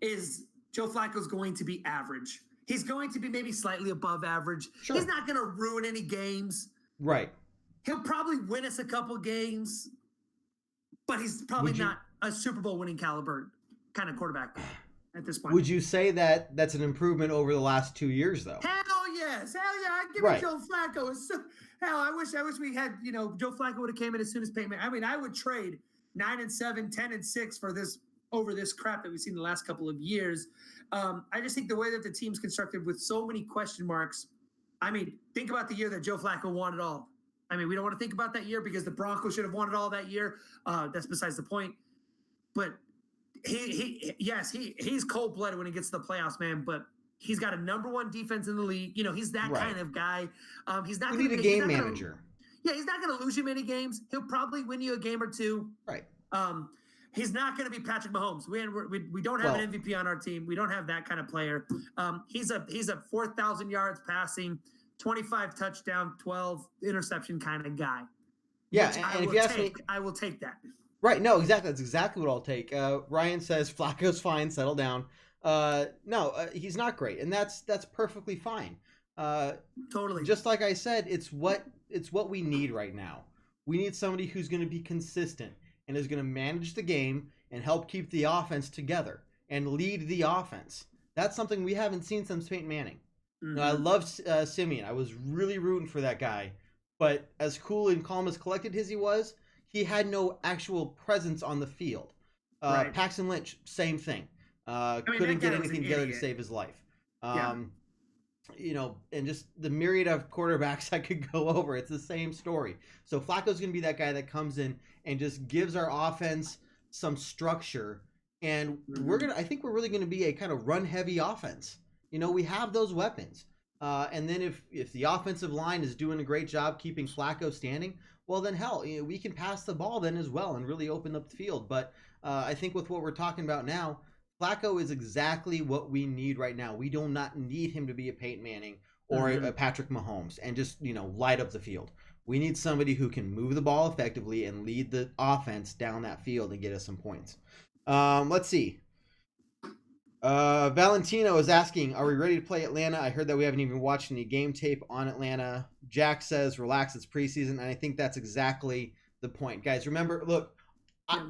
is Joe Flacco's going to be average. He's going to be maybe slightly above average. Sure. He's not going to ruin any games. Right. He'll probably win us a couple games, but he's probably not a Super Bowl winning caliber kind of quarterback at this point. Would you say that that's an improvement over the last 2 years, though? Hell yes. Hell yeah. I'd give it Joe Flacco. Hell, I wish we had, Joe Flacco would have came in as soon as Peyton. I mean, I would trade 9-7, 10-6 for this over this crap that we've seen the last couple of years. I just think the way that the team's constructed with so many question marks. I mean, think about the year that Joe Flacco won it all. I mean, we don't want to think about that year because the Broncos should have won it all that year. That's besides the point. But he's cold-blooded when he gets to the playoffs, man. But he's got a number 1 defense in the league. He's that kind of guy. He's not. We need a game manager. He's not going to lose you many games. He'll probably win you a game or two. Right. He's not going to be Patrick Mahomes. We don't have an MVP on our team. We don't have that kind of player. He's a 4,000 yards passing, 25 touchdown, 12 interception kind of guy. Yeah, and if you ask me, I will take that. Right. No, exactly. That's exactly what I'll take. Ryan says Flacco's fine. Settle down. No, he's not great, and that's perfectly fine. Totally. Just like I said, it's what we need right now. We need somebody who's going to be consistent and is going to manage the game and help keep the offense together and lead the offense. That's something we haven't seen since Peyton Manning. Mm-hmm. I love Simeon. I was really rooting for that guy, but as cool and calm as collected as he was, he had no actual presence on the field. Paxton Lynch, same thing. Couldn't get anything together to save his life. And just the myriad of quarterbacks I could go over, it's the same story. So Flacco's going to be that guy that comes in and just gives our offense some structure. And I think we're really going to be a kind of run-heavy offense. We have those weapons. And then if the offensive line is doing a great job keeping Flacco standing, well, then hell, we can pass the ball then as well and really open up the field. But I think with what we're talking about now, Flacco is exactly what we need right now. We do not need him to be a Peyton Manning or a Patrick Mahomes and just, light up the field. We need somebody who can move the ball effectively and lead the offense down that field and get us some points. Let's see. Valentino is asking, are we ready to play Atlanta? I heard that we haven't even watched any game tape on Atlanta. Jack says, relax, it's preseason. And I think that's exactly the point. Guys, remember, look,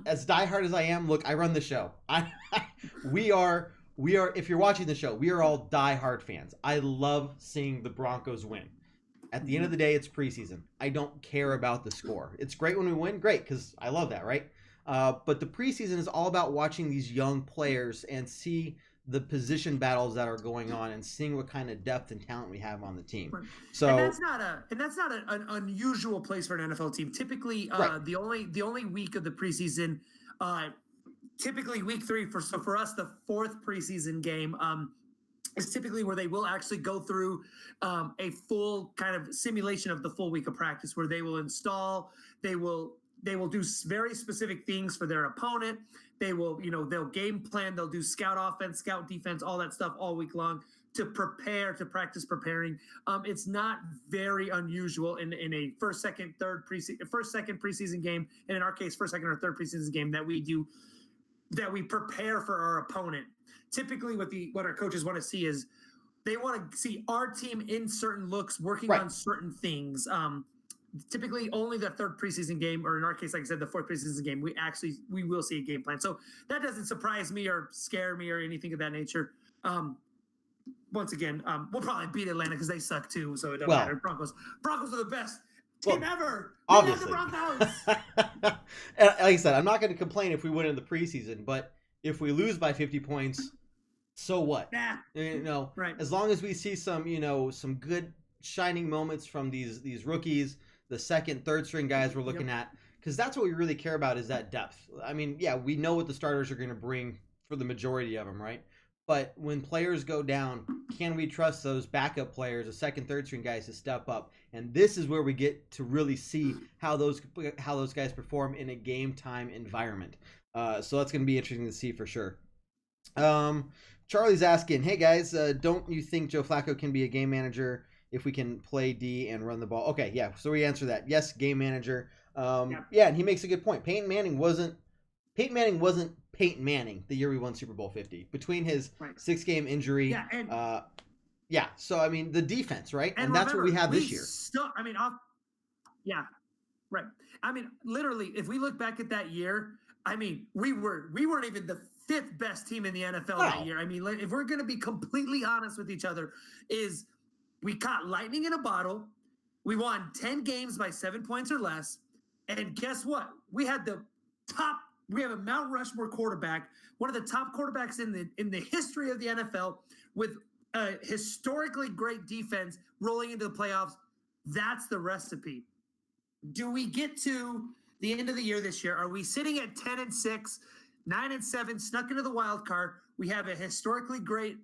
as diehard as I am, look, I run the show. We are, if you're watching the show, we are all diehard fans. I love seeing the Broncos win. At the end of the day, it's preseason. I don't care about the score. It's great when we win, great, because I love that, right? But the preseason is all about watching these young players and see the position battles that are going on and seeing what kind of depth and talent we have on the team. Right. So and that's not an unusual place for an NFL team. Typically, right. the only week of the preseason, typically week 3 for us, the 4th preseason game is typically where they will actually go through a full kind of simulation of the full week of practice, where they will install, they will do very specific things for their opponent. They will, they'll game plan, they'll do scout offense, scout defense, all that stuff all week long to practice preparing. It's not very unusual in a first, second preseason game, and in our case, first, second, or third preseason game that we prepare for our opponent. Typically, what our coaches want to see is they want to see our team in certain looks, working right. on certain things. Typically only the 3rd preseason game, or in our case, like I said, the 4th preseason game, we will see a game plan. So that doesn't surprise me or scare me or anything of that nature. Once again, we'll probably beat Atlanta because they suck too, so it doesn't matter. Broncos are the best team ever. Obviously. We love the Broncos. Like I said, I'm not going to complain if we win in the preseason, but if we lose by 50 points, so what? Nah. Right. As long as we see some good shining moments from these rookies, the second, third string guys we're looking at, because that's what we really care about is that depth. I mean, yeah, we know what the starters are going to bring for the majority of them, right? But when players go down, can we trust those backup players, the second, third string guys to step up? And this is where we get to really see how those guys perform in a game time environment. So that's going to be interesting to see for sure. Charlie's asking, hey guys, don't you think Joe Flacco can be a game manager if we can play D and run the ball? Okay, yeah, so we answer that. Yes, game manager. Yeah, and he makes a good point. Peyton Manning wasn't Peyton Manning the year we won Super Bowl 50. Between his 6-game injury, so I mean the defense, right? And that's what we have this year. Right. I mean, literally, if we look back at that year, I mean, we weren't even the 5th best team in the NFL that year. I mean, if we're going to be completely honest with each other, is we caught lightning in a bottle. We won 10 games by 7 points or less. And guess what? We have a Mount Rushmore quarterback, one of the top quarterbacks in the history of the NFL, with a historically great defense rolling into the playoffs. That's the recipe. Do we get to the end of the year this year? Are we sitting at 10-6, 9-7, snuck into the wild card? We have a historically great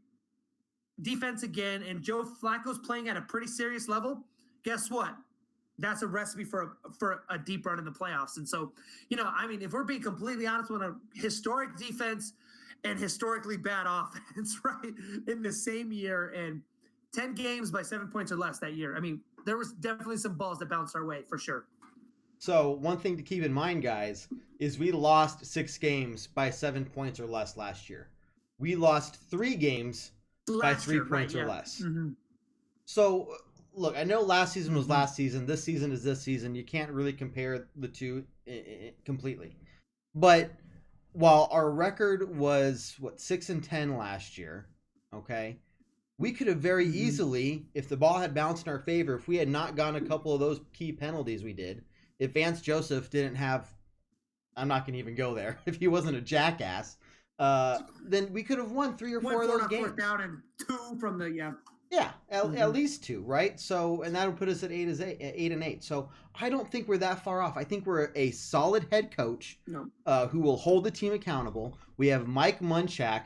defense again, and Joe Flacco's playing at a pretty serious level. Guess what? That's a recipe for a deep run in the playoffs. And so, I mean, if we're being completely honest, with a historic defense and historically bad offense, right, in the same year, and 10 games by 7 points or less that year, I mean, there was definitely some balls that bounced our way for sure. So one thing to keep in mind, guys, is we lost 6 games by 7 points or less last year. We lost 3 games by 3 points or less. Mm-hmm. So, look, I know last season was last season. This season is this season. You can't really compare the two completely. But while our record was, 6-10 last year, okay, we could have very easily, if the ball had bounced in our favor, if we had not gotten a couple of those key penalties we did, if Vance Joseph didn't have, I'm not going to even go there, if he wasn't a jackass, then we could have won 3 or 4 of those games. 4th down and 2 from the, Yeah, at least 2, right? So, and that would put us at 8-8. So I don't think we're that far off. I think we're a solid head coach who will hold the team accountable. We have Mike Munchak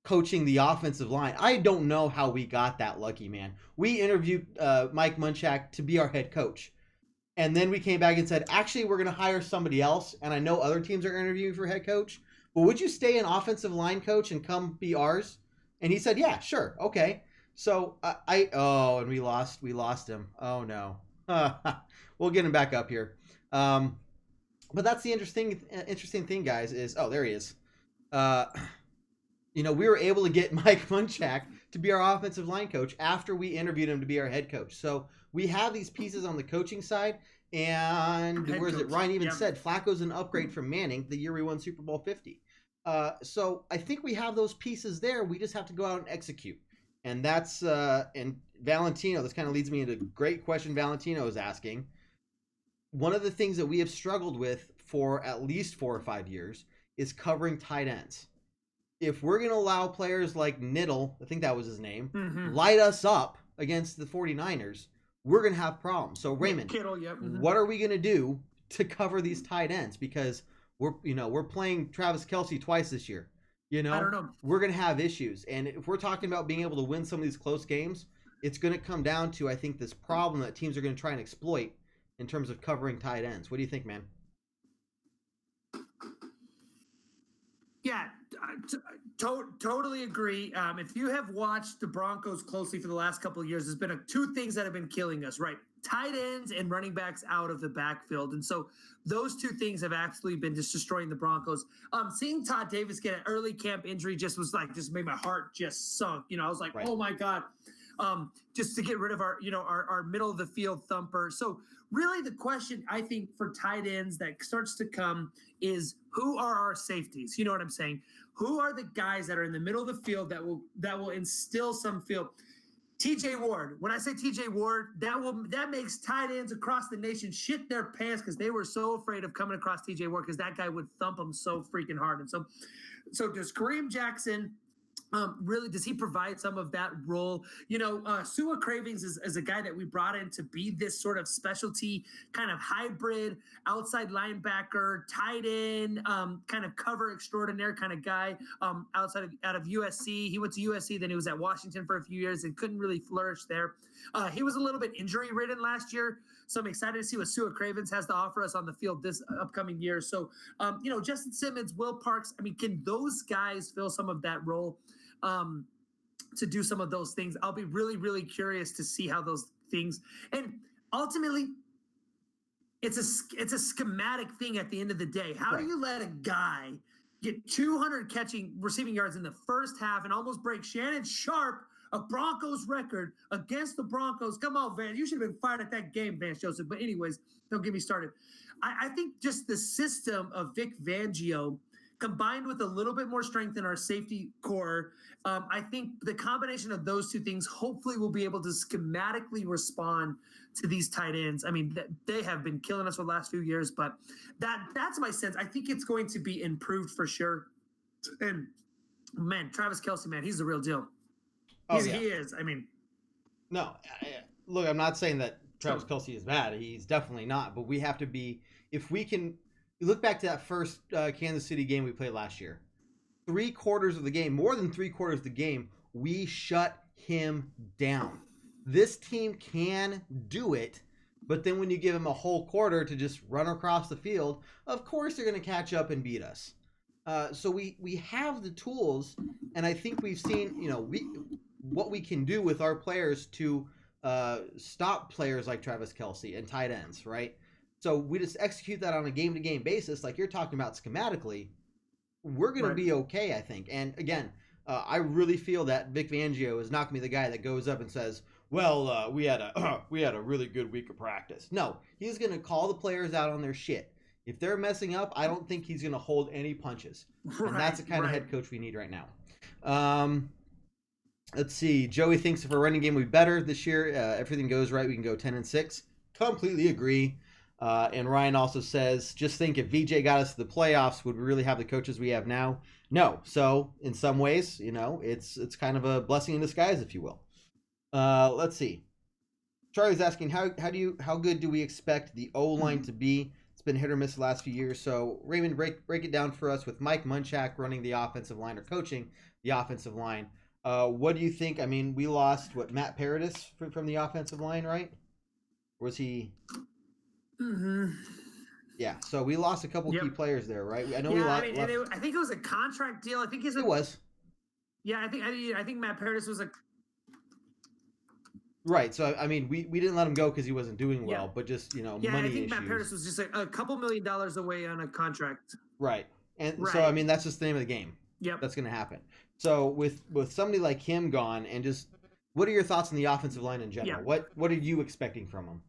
coaching the offensive line. I don't know how we got that lucky, man. We interviewed Mike Munchak to be our head coach. And then we came back and said, actually, we're going to hire somebody else. And I know other teams are interviewing for head coach. But would you stay an offensive line coach and come be ours? And he said, yeah, sure. Okay. So and we lost him. Oh no. We'll get him back up here. But that's the interesting thing, guys, is, there he is. We were able to get Mike Munchak to be our offensive line coach after we interviewed him to be our head coach. So we have these pieces on the coaching side, and where is it? Ryan even said Flacco's an upgrade from Manning the year we won Super Bowl 50. So I think we have those pieces there. We just have to go out and execute. And that's, and Valentino, this kind of leads me into a great question Valentino is asking. One of the things that we have struggled with for at least 4 or 5 years is covering tight ends. If we're going to allow players like Niddle, I think that was his name, light us up against the 49ers, we're going to have problems. So Raymond, Kittle, what are we going to do to cover these tight ends? Because we're playing Travis Kelce twice this year. I don't know. We're going to have issues. And if we're talking about being able to win some of these close games, it's going to come down to, I think, this problem that teams are going to try and exploit in terms of covering tight ends. What do you think, man? Yeah, totally agree. If you have watched the Broncos closely for the last couple of years, there's been two things that have been killing us, right? Tight ends and running backs out of the backfield. And so those two things have absolutely been just destroying the Broncos. Seeing Todd Davis get an early camp injury just made my heart just sunk. I was like, right. Oh my God. Just to get rid of our middle of the field thumper. So really the question I think for tight ends that starts to come is, who are our safeties? You know what I'm saying? Who are the guys that are in the middle of the field that will instill some field? TJ Ward. When I say TJ Ward, that makes tight ends across the nation shit their pants because they were so afraid of coming across TJ Ward because that guy would thump them so freaking hard. And so does Kareem Jackson really, does he provide some of that role? Sua Cravings is a guy that we brought in to be this sort of specialty kind of hybrid outside linebacker, tight end, kind of cover extraordinaire kind of guy out of USC. He went to USC, then he was at Washington for a few years and couldn't really flourish there. He was a little bit injury ridden last year. So I'm excited to see what Sua Cravens has to offer us on the field this upcoming year. So, Justin Simmons, Will Parks, can those guys fill some of that role? To do some of those things? I'll be really, really curious to see how those things, and ultimately it's a schematic thing at the end of the day. How do you let a guy get 200 receiving yards in the first half and almost break Shannon Sharp, a Broncos record against the Broncos? Come on, Van. You should have been fired at that game, Vance Joseph. But anyways, don't get me started. I think just the system of Vic Fangio combined with a little bit more strength in our safety core, I think the combination of those two things hopefully will be able to schematically respond to these tight ends. They have been killing us for the last few years, but that's my sense. I think it's going to be improved for sure. And man, Travis Kelce, man, he's the real deal. He is. No, look, I'm not saying that Travis Kelce is bad. He's definitely not. But we have to be, if we can. You look back to that first Kansas City game we played last year. 3/4 of the game, more than 3/4 of the game, we shut him down. This team can do it, but then when you give him a whole quarter to just run across the field, of course they're going to catch up and beat us. So we have the tools, and I think we've seen what we can do with our players to stop players like Travis Kelce and tight ends, right? So we just execute that on a game-to-game basis, like you're talking about schematically. We're going to be okay, I think. And again, I really feel that Vic Fangio is not going to be the guy that goes up and says, "Well, we had a really good week of practice." No, he's going to call the players out on their shit. If they're messing up, I don't think he's going to hold any punches. And that's the kind of head coach we need right now. Let's see. Joey thinks if our running game will be better this year, everything goes right, we can go 10-6. Completely agree. And Ryan also says, just think if VJ got us to the playoffs, would we really have the coaches we have now? No. So in some ways, it's kind of a blessing in disguise, if you will. Let's see. Charlie's asking, how good do we expect the O-line to be? It's been hit or miss the last few years. So Raymond, break it down for us with Mike Munchak running the offensive line or coaching the offensive line. What do you think? We lost Matt Paradis from the offensive line, right? Was he? Mm-hmm. Yeah, so we lost a couple key players there, right? I know we lost. I think it was a contract deal. I think it was. Yeah, I think Matt Paradis was a. Right, so we didn't let him go because he wasn't doing well, but just money I think issues. Matt Paradis was just a couple $1 million away on a contract. Right, and so that's just the name of the game. Yep, that's going to happen. So with somebody like him gone, and just what are your thoughts on the offensive line in general? Yeah. What are you expecting from him?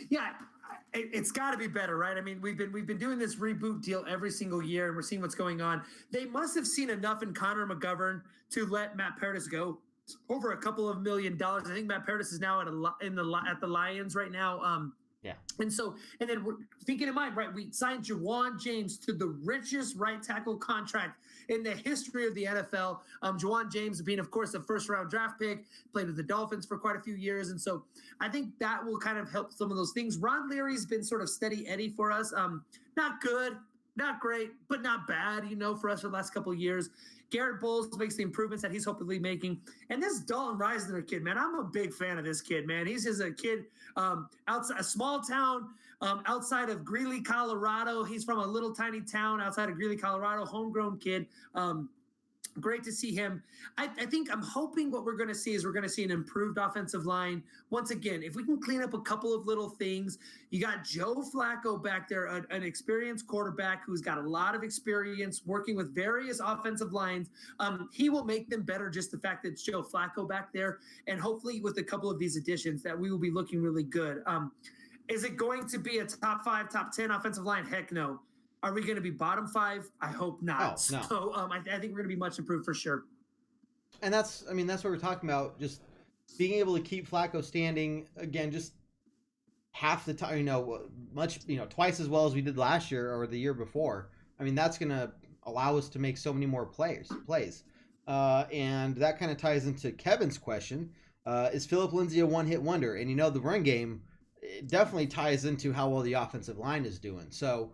Yeah, it's got to be better, right? We've been doing this reboot deal every single year, and we're seeing what's going on. They must have seen enough in Connor McGovern to let Matt Paradis go over a couple of $1 million. I think Matt Paradis is now at the Lions right now. Yeah. And then we're thinking in mind, right? We signed Juwan James to the richest right tackle contract in the history of the NFL. Juwan James being, of course, a first-round draft pick, played with the Dolphins for quite a few years. And so I think that will kind of help some of those things. Ron Leary's been sort of steady Eddie for us. Not good, not great, but not bad, for us for the last couple of years. Garrett Bowles makes the improvements that he's hopefully making. And this Dalton Reisner kid, man, I'm a big fan of this kid, man. He's just a kid outside a small town outside of Greeley, Colorado. He's from a little tiny town outside of Greeley, Colorado, homegrown kid. Great to see him. I think I'm hoping what we're going to see is we're going to see an improved offensive line. Once again, if we can clean up a couple of little things, you got Joe Flacco back there, an experienced quarterback who's got a lot of experience working with various offensive lines. He will make them better, just the fact that it's Joe Flacco back there. And hopefully with a couple of these additions that we will be looking really good. Is it going to be a top 5, top 10 offensive line? Heck no. Are we going to be bottom 5? I hope not. Oh, no. So I think we're going to be much improved for sure. And that's what we're talking about. Just being able to keep Flacco standing again, just half the time, twice as well as we did last year or the year before. That's going to allow us to make so many more plays. And that kind of ties into Kevin's question. Is Philip Lindsay a one-hit wonder? And the run game, it definitely ties into how well the offensive line is doing. So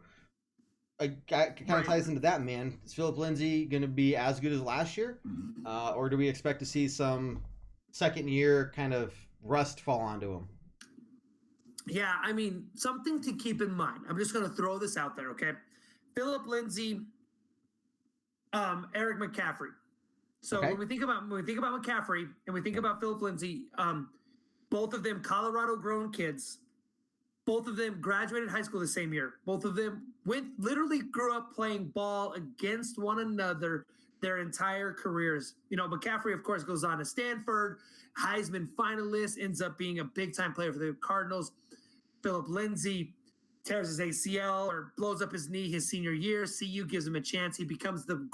it kind of ties into that, man. Is Philip Lindsay going to be as good as last year? Or do we expect to see some second year kind of rust fall onto him? Yeah, something to keep in mind. I'm just going to throw this out there, okay? Philip Lindsay, Eric McCaffrey. So okay. when we think about McCaffrey and we think about Philip Lindsay, both of them Colorado-grown kids. Both of them graduated high school the same year. Both of them literally grew up playing ball against one another their entire careers. McCaffrey, of course, goes on to Stanford, Heisman finalist, ends up being a big-time player for the Cardinals. Philip Lindsay tears his ACL or blows up his knee his senior year. CU gives him a chance. He becomes the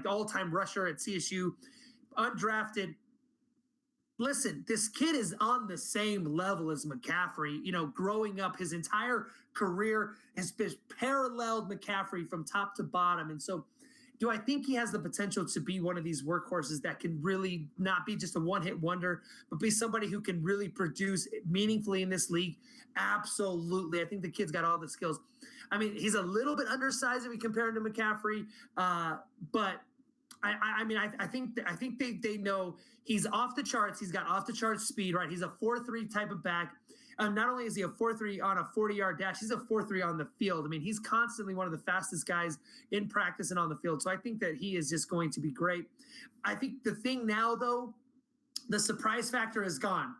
all-time rusher at CSU, undrafted. Listen, this kid is on the same level as McCaffrey. Growing up, his entire career has been paralleled McCaffrey from top to bottom. And so do I think he has the potential to be one of these workhorses that can really not be just a one-hit wonder, but be somebody who can really produce meaningfully in this league? Absolutely. I think the kid's got all the skills. He's a little bit undersized if we compare him to McCaffrey, but I think they know he's off the charts. He's got off the charts speed, right? He's a 4.3 type of back. Not only is he a 4.3 on a 40-yard dash, he's a 4.3 on the field. He's constantly one of the fastest guys in practice and on the field. So I think that he is just going to be great. I think the thing now, though, the surprise factor is gone.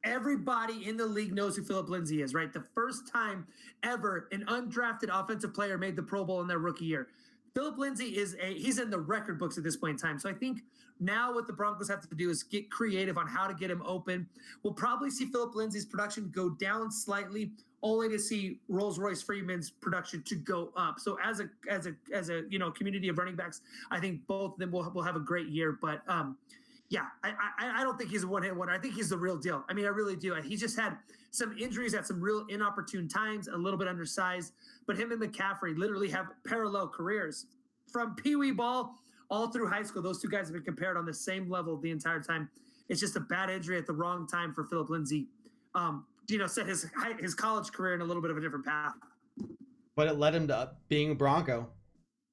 Everybody in the league knows who Philip Lindsay is, right? The first time ever an undrafted offensive player made the Pro Bowl in their rookie year. Philip Lindsay he's in the record books at this point in time. So I think now what the Broncos have to do is get creative on how to get him open. We'll probably see Philip Lindsay's production go down slightly, only to see Rolls-Royce Freeman's production to go up. So as a community of running backs, I think both of them will have a great year. But yeah, I don't think he's a one-hit wonder. I think he's the real deal. I really do. He just had some injuries at some real inopportune times, a little bit undersized. But him and McCaffrey literally have parallel careers. From Pee Wee ball all through high school, those two guys have been compared on the same level the entire time. It's just a bad injury at the wrong time for Philip Lindsay. Set his college career in a little bit of a different path. But it led him to being a Bronco.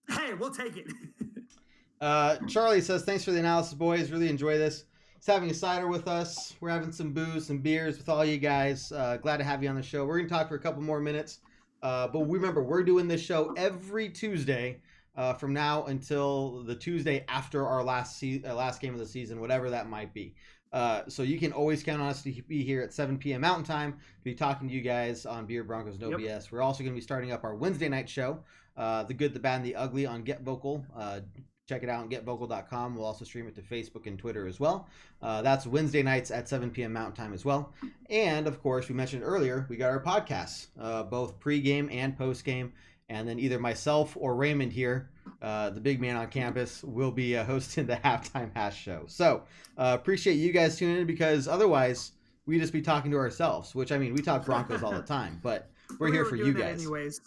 Hey, we'll take it. Charlie says, thanks for the analysis, boys. Really enjoy this. He's having a cider with us. We're having some booze, some beers with all you guys. Glad to have you on the show. We're going to talk for a couple more minutes. But remember, we're doing this show every Tuesday from now until the Tuesday after our last game of the season, whatever that might be. So you can always count on us to be here at 7 p.m. Mountain Time to be talking to you guys on Beer Broncos No BS. We're also going to be starting up our Wednesday night show, The Good, the Bad, and the Ugly on Get Vocal. Check it out on getvocal.com. We'll also stream it to Facebook and Twitter as well. That's Wednesday nights at 7 p.m. Mountain Time as well. And, of course, we mentioned earlier, we got our podcasts, both pregame and postgame. And then either myself or Raymond here, the big man on campus, will be hosting the Halftime Hash Show. So appreciate you guys tuning in, because otherwise we'd just be talking to ourselves, which, I mean, we talk Broncos all the time, but we're here for you guys. Anyways.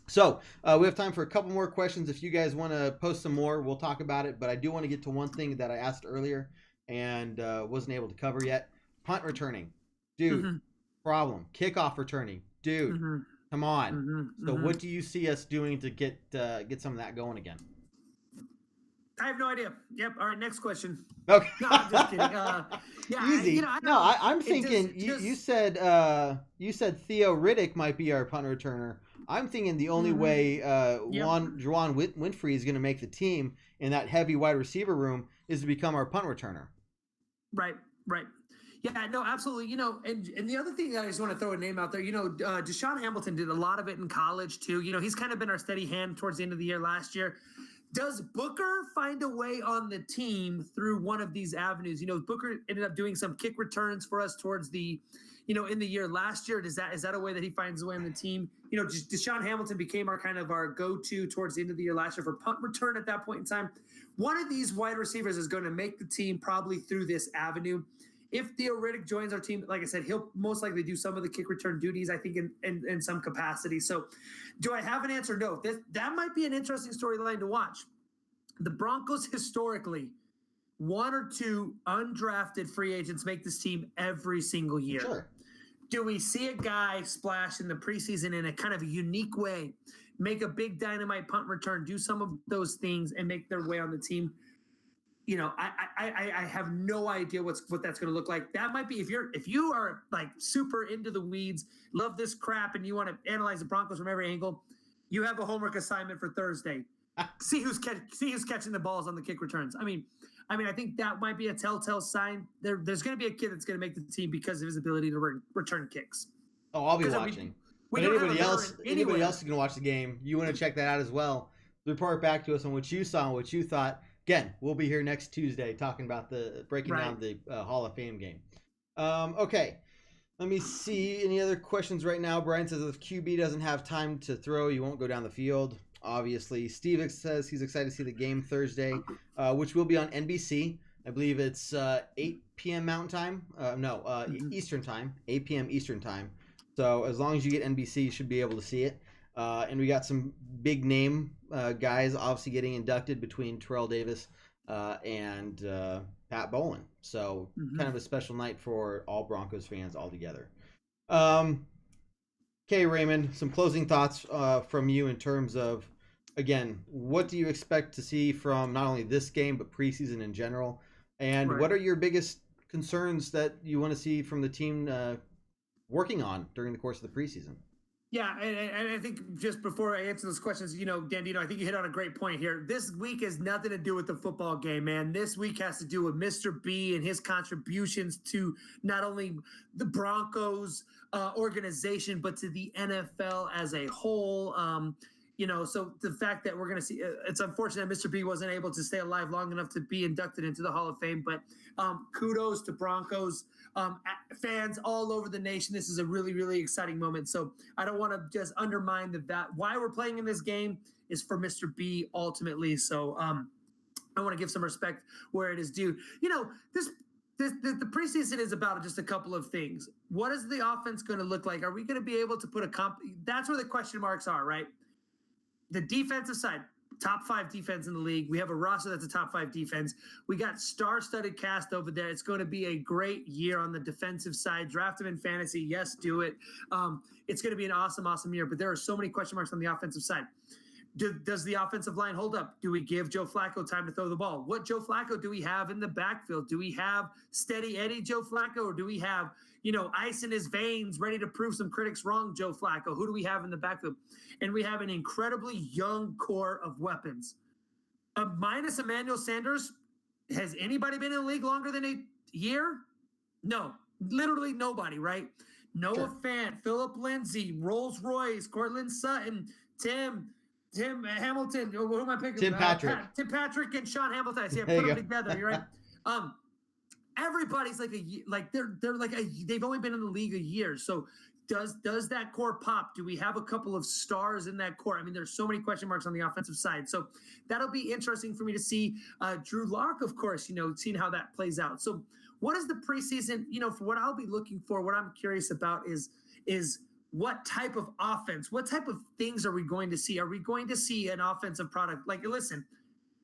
So we have time for a couple more questions. If you guys want to post some more, we'll talk about it. But I do want to get to one thing that I asked earlier and wasn't able to cover yet. Punt returning. Dude, problem. Kickoff returning. Dude, come on. So what do you see us doing to get some of that going again? I have no idea. Yep. All right. Next question. Okay. No, I'm just kidding. Easy. I'm thinking just, you said Theo Riddick might be our punt returner. I'm thinking the only way Juwan Winfrey is going to make the team in that heavy wide receiver room is to become our punt returner. Right. Yeah, no, absolutely. And the other thing that I just want to throw a name out there, Deshaun Hamilton did a lot of it in college too. He's kind of been our steady hand towards the end of the year last year. Does Booker find a way on the team through one of these avenues? Booker ended up doing some kick returns for us towards the, in the year last year. Is that a way that he finds a way on the team? Deshaun Hamilton became our go-to towards the end of the year last year for punt return at that point in time. One of these wide receivers is going to make the team probably through this avenue. If Theo Riddick joins our team, like I said, he'll most likely do some of the kick return duties, I think, in some capacity. So do I have an answer? No. That might be an interesting storyline to watch. The Broncos historically, one or two undrafted free agents make this team every single year. Sure. Do we see a guy splash in the preseason in a kind of a unique way, make a big dynamite punt return, do some of those things and make their way on the team? I have no idea what that's going to look like. That might be if you are like super into the weeds, love this crap, and you want to analyze the Broncos from every angle, you have a homework assignment for Thursday. See who's catching the balls on the kick returns. I mean, I think that might be a telltale sign. There's going to be a kid that's going to make the team because of his ability to return kicks. Oh, I'll be watching. But anybody else is going to watch the game. You want to check that out as well. Report back to us on what you saw and what you thought. Again, we'll be here next Tuesday talking about breaking down the Hall of Fame game. Okay, let me see. Any other questions right now? Brian says if QB doesn't have time to throw, you won't go down the field. Obviously, Steve says he's excited to see the game Thursday, which will be on NBC. I believe it's 8 p.m. Mountain Time. Eastern Time. 8 p.m. Eastern Time. So as long as you get NBC, you should be able to see it. And we got some big name guys obviously getting inducted between Terrell Davis and Pat Bowlen. So kind of a special night for all Broncos fans all together. Okay, Raymond, some closing thoughts from you in terms of, again, what do you expect to see from not only this game, but preseason in general? And what are your biggest concerns that you want to see from the team working on during the course of the preseason? Yeah, and I think just before I answer those questions, Dan, I think you hit on a great point here. This week has nothing to do with the football game, man. This week has to do with Mr. B and his contributions to not only the Broncos organization, but to the NFL as a whole. So the fact that we're going to see, it's unfortunate Mr. B wasn't able to stay alive long enough to be inducted into the Hall of Fame, but kudos to Broncos fans all over the nation. This is a really, really exciting moment. So I don't want to just undermine that. Why we're playing in this game is for Mr. B ultimately. So I want to give some respect where it is due. The preseason is about just a couple of things. What is the offense going to look like? Are we going to be able to put that's where the question marks are, right? The defensive side, top 5 defense in the league. We have a roster that's a top 5 defense. We got star-studded cast over there. It's going to be a great year on the defensive side. Draft them in fantasy. Yes, do it. It's going to be an awesome, awesome year. But there are so many question marks on the offensive side. Does the offensive line hold up? Do we give Joe Flacco time to throw the ball? What Joe Flacco do we have in the backfield? Do we have steady Eddie Joe Flacco, or do we have, ice in his veins, ready to prove some critics wrong Joe Flacco? Who do we have in the backfield? And we have an incredibly young core of weapons. Minus Emmanuel Sanders, has anybody been in the league longer than a year? No, literally nobody, right? Noah Fant, Philip Lindsay, Rolls Royce, Cortland Sutton, Tim Hamilton, who am I picking? Tim Patrick. Tim Patrick and Sean Hamilton. I see. I put them together. You're right. Everybody's they've only been in the league a year. So does that core pop? Do we have a couple of stars in that core? I mean, there's so many question marks on the offensive side. So that'll be interesting for me to see. Drew Lock, of course, seeing how that plays out. So what is the preseason? For what I'll be looking for, what I'm curious about is what type of offense, what type of things are we going to see? Are we going to see an offensive product? Like, listen,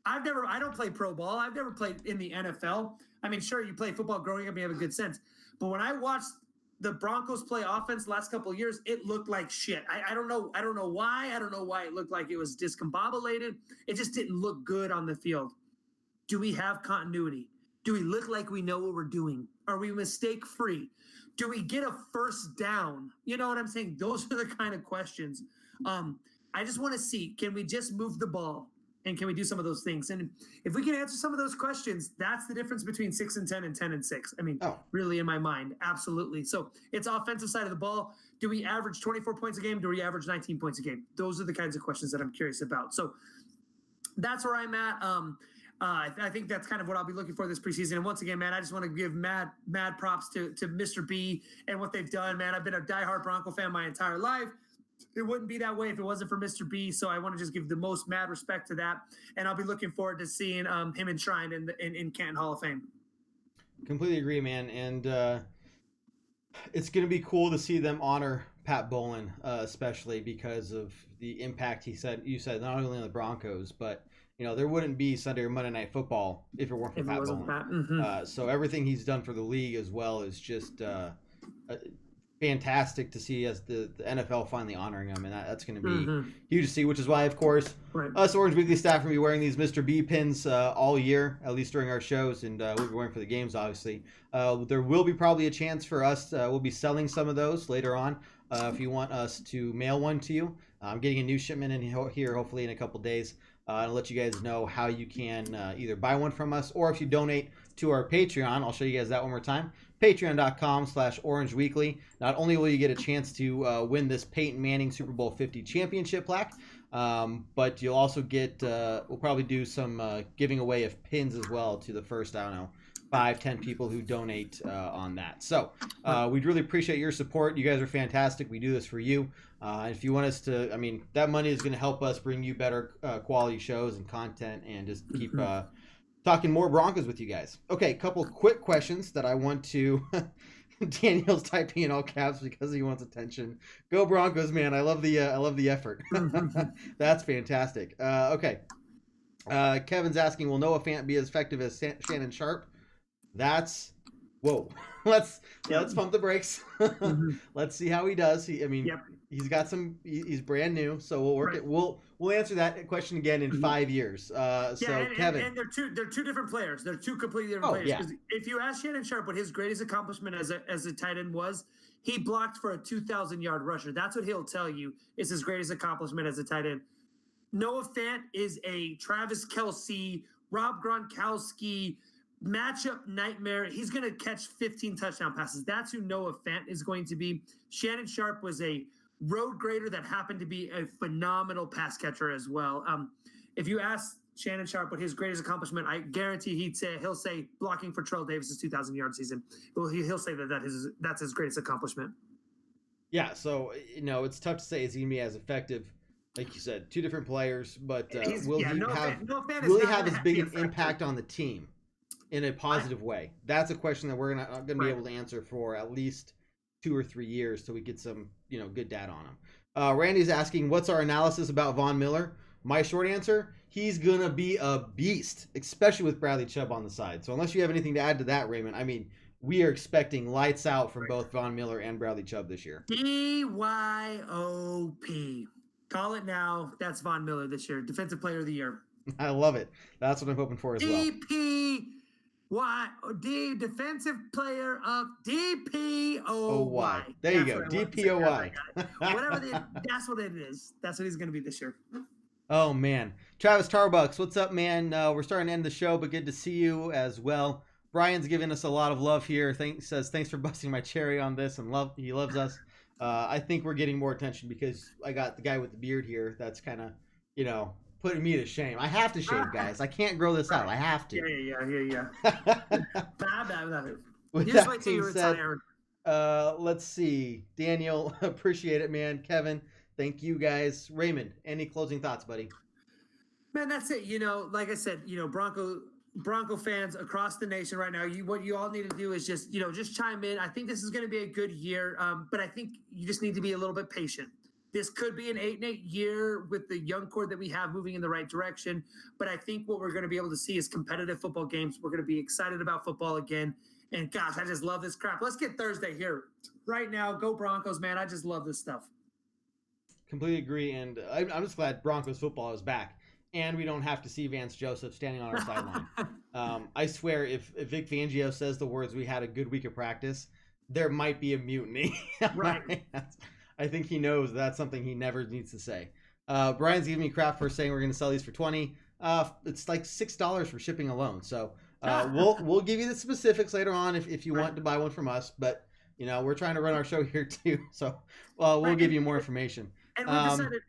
I don't play pro ball. I've never played in the NFL. I mean, sure, you play football growing up, you have a good sense. But when I watched the Broncos play offense last couple of years, it looked like shit. I don't know. I don't know why. I don't know why it looked like it was discombobulated. It just didn't look good on the field. Do we have continuity? Do we look like we know what we're doing? Are we mistake free? Do we get a first down? You know what I'm saying? Those are the kind of questions. I just want to see, can we just move the ball? And can we do some of those things? And if we can answer some of those questions, that's the difference between 6-10 and 10-6. I mean, really, in my mind, absolutely. So it's offensive side of the ball. Do we average 24 points a game? Do we average 19 points a game? Those are the kinds of questions that I'm curious about. So that's where I'm at. I think that's kind of what I'll be looking for this preseason. And once again, man, I just want to give mad props to Mr. B and what they've done, man. I've been a diehard Bronco fan my entire life. It wouldn't be that way if it wasn't for Mr. B. So I want to just give the most mad respect to that. And I'll be looking forward to seeing him enshrined in Canton Hall of Fame. Completely agree, man. And it's going to be cool to see them honor Pat Bowlen, especially because of the impact you said, not only on the Broncos, but there wouldn't be Sunday or Monday Night Football if it weren't for Pat Bowlen. Mm-hmm. So everything he's done for the league as well is just fantastic to see as the NFL finally honoring him, and that's going to be huge to see, which is why, of course, us Orange Weekly staff will be wearing these Mr. B pins all year, at least during our shows, and we'll be wearing for the games, obviously. There will be probably a chance for us, we'll be selling some of those later on if you want us to mail one to you. I'm getting a new shipment in here hopefully in a couple days. I'll let you guys know how you can either buy one from us, or if you donate to our Patreon, I'll show you guys that one more time. Patreon.com/Orange Weekly. Not only will you get a chance to win this Peyton Manning Super Bowl 50 championship plaque, but you'll also get, we'll probably do some giving away of pins as well to the first, 5-10 people who donate on that. So we'd really appreciate your support. You guys are fantastic. We do this for you. If you want us to, that money is going to help us bring you better quality shows and content and just keep talking more Broncos with you guys. Okay, a couple quick questions that I want to. Daniel's typing in all caps because he wants attention. Go Broncos, man! I love the effort. That's fantastic. Okay, Kevin's asking, will Noah Fant be as effective as Shannon Sharp? That's whoa. Let's pump the brakes. Let's see how he does. He's got some. He's brand new, so we'll work it. We'll answer that question again in 5 years. Kevin, and they're two different players. They're two completely different players. Yeah. If you ask Shannon Sharp what his greatest accomplishment as a tight end was, he blocked for a 2,000-yard rusher. That's what he'll tell you is his greatest accomplishment as a tight end. Noah Fant is a Travis Kelce, Rob Gronkowski matchup nightmare. He's going to catch 15 touchdown passes. That's who Noah Fant is going to be. Shannon Sharp was a road grader that happened to be a phenomenal pass catcher as well. If you ask Shannon Sharp what his greatest accomplishment, I guarantee he'll say blocking for Terrell Davis's 2,000-yard season. Well, he'll say that's his greatest accomplishment. Yeah, so it's tough to say is he going to be as effective. Like you said, two different players, but will he have as big an impact on the team in a positive way? That's a question that we're not going to be able to answer for at least 2 or 3 years till we get some, good data on him. Randy's asking, what's our analysis about Von Miller? My short answer, he's going to be a beast, especially with Bradley Chubb on the side. So unless you have anything to add to that, Raymond, we are expecting lights out from both Von Miller and Bradley Chubb this year. DYOP. Call it now. That's Von Miller this year. Defensive Player of the Year. I love it. That's what I'm hoping for as well. DPOY. Defensive Player of DPOY. There you go. DPOY. That's what it is. That's what he's going to be this year. Oh, man. Travis Tarbucks, what's up, man? We're starting to end the show, but good to see you as well. Brian's giving us a lot of love here. Says, thanks for busting my cherry on this, and he loves us. I think we're getting more attention because I got the guy with the beard here. That's kind of, putting me to shame. I have to shave, guys. I can't grow this out. I have to. Yeah. With just that wait till you being said, retire. Let's see. Daniel, appreciate it, man. Kevin, thank you, guys. Raymond, any closing thoughts, buddy? Man, that's it. Like I said, Bronco Bronco fans across the nation right now, what you all need to do is just chime in. I think this is going to be a good year, but I think you just need to be a little bit patient. This could be an 8-8 year with the young core that we have moving in the right direction. But I think what we're going to be able to see is competitive football games. We're going to be excited about football again. And gosh, I just love this crap. Let's get Thursday here right now. Go Broncos, man. I just love this stuff. Completely agree. And I'm just glad Broncos football is back. And we don't have to see Vance Joseph standing on our sideline. I swear, if Vic Fangio says the words, "We had a good week of practice," there might be a mutiny. Right. I think he knows that's something he never needs to say. Brian's giving me crap for saying we're going to sell these for $20. It's like $6 for shipping alone. So we'll give you the specifics later on if you want to buy one from us. But we're trying to run our show here too, so we'll give you more information. And we decided.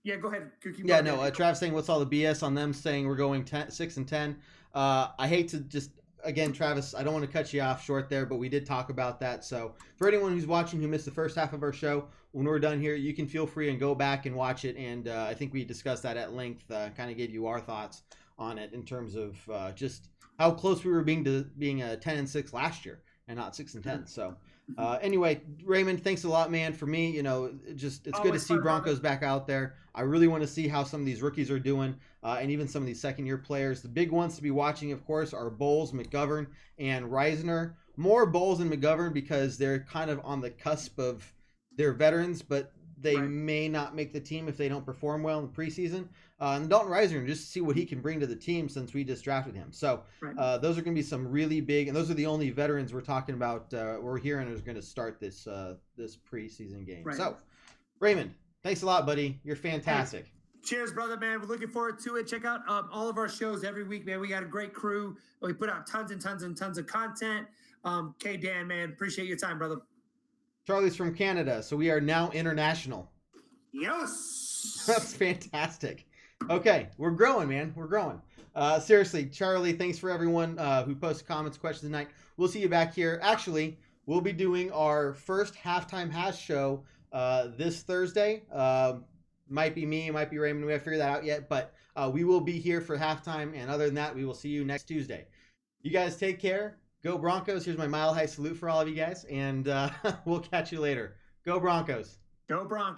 Yeah, go ahead. Travis saying what's all the BS on them saying we're going 6-10. I hate to just. Again, Travis, I don't want to cut you off short there, but we did talk about that. So for anyone who's watching who missed the first half of our show, when we're done here, you can feel free and go back and watch it. And I think we discussed that at length, kind of gave you our thoughts on it in terms of just how close we were being 10-6 last year and not 6-10. So anyway, Raymond, thanks a lot, man. For me, it's good to see Broncos back out there. I really want to see how some of these rookies are doing. And even some of these second-year players. The big ones to be watching, of course, are Bowles, McGovern, and Reisner. More Bowles and McGovern because they're kind of on the cusp of their veterans, but they may not make the team if they don't perform well in the preseason. And Dalton Reisner, just to see what he can bring to the team since we just drafted him. So those are going to be some really big, and those are the only veterans we're talking about. We're hearing is going to start this preseason game. Right. So, Raymond, thanks a lot, buddy. You're fantastic. Hey. Cheers, brother, man. We're looking forward to it. Check out all of our shows every week, man. We got a great crew. We put out tons and tons and tons of content. Dan, man, appreciate your time, brother. Charlie's from Canada, so we are now international. Yes. That's fantastic. Okay, we're growing, man. We're growing. Seriously, Charlie, thanks for everyone who posted comments, questions tonight. We'll see you back here. Actually, we'll be doing our first halftime hash show this Thursday. Might be me, might be Raymond. We haven't figured that out yet, but we will be here for halftime. And other than that, we will see you next Tuesday. You guys take care. Go Broncos. Here's my mile high salute for all of you guys. And we'll catch you later. Go Broncos. Go Broncos.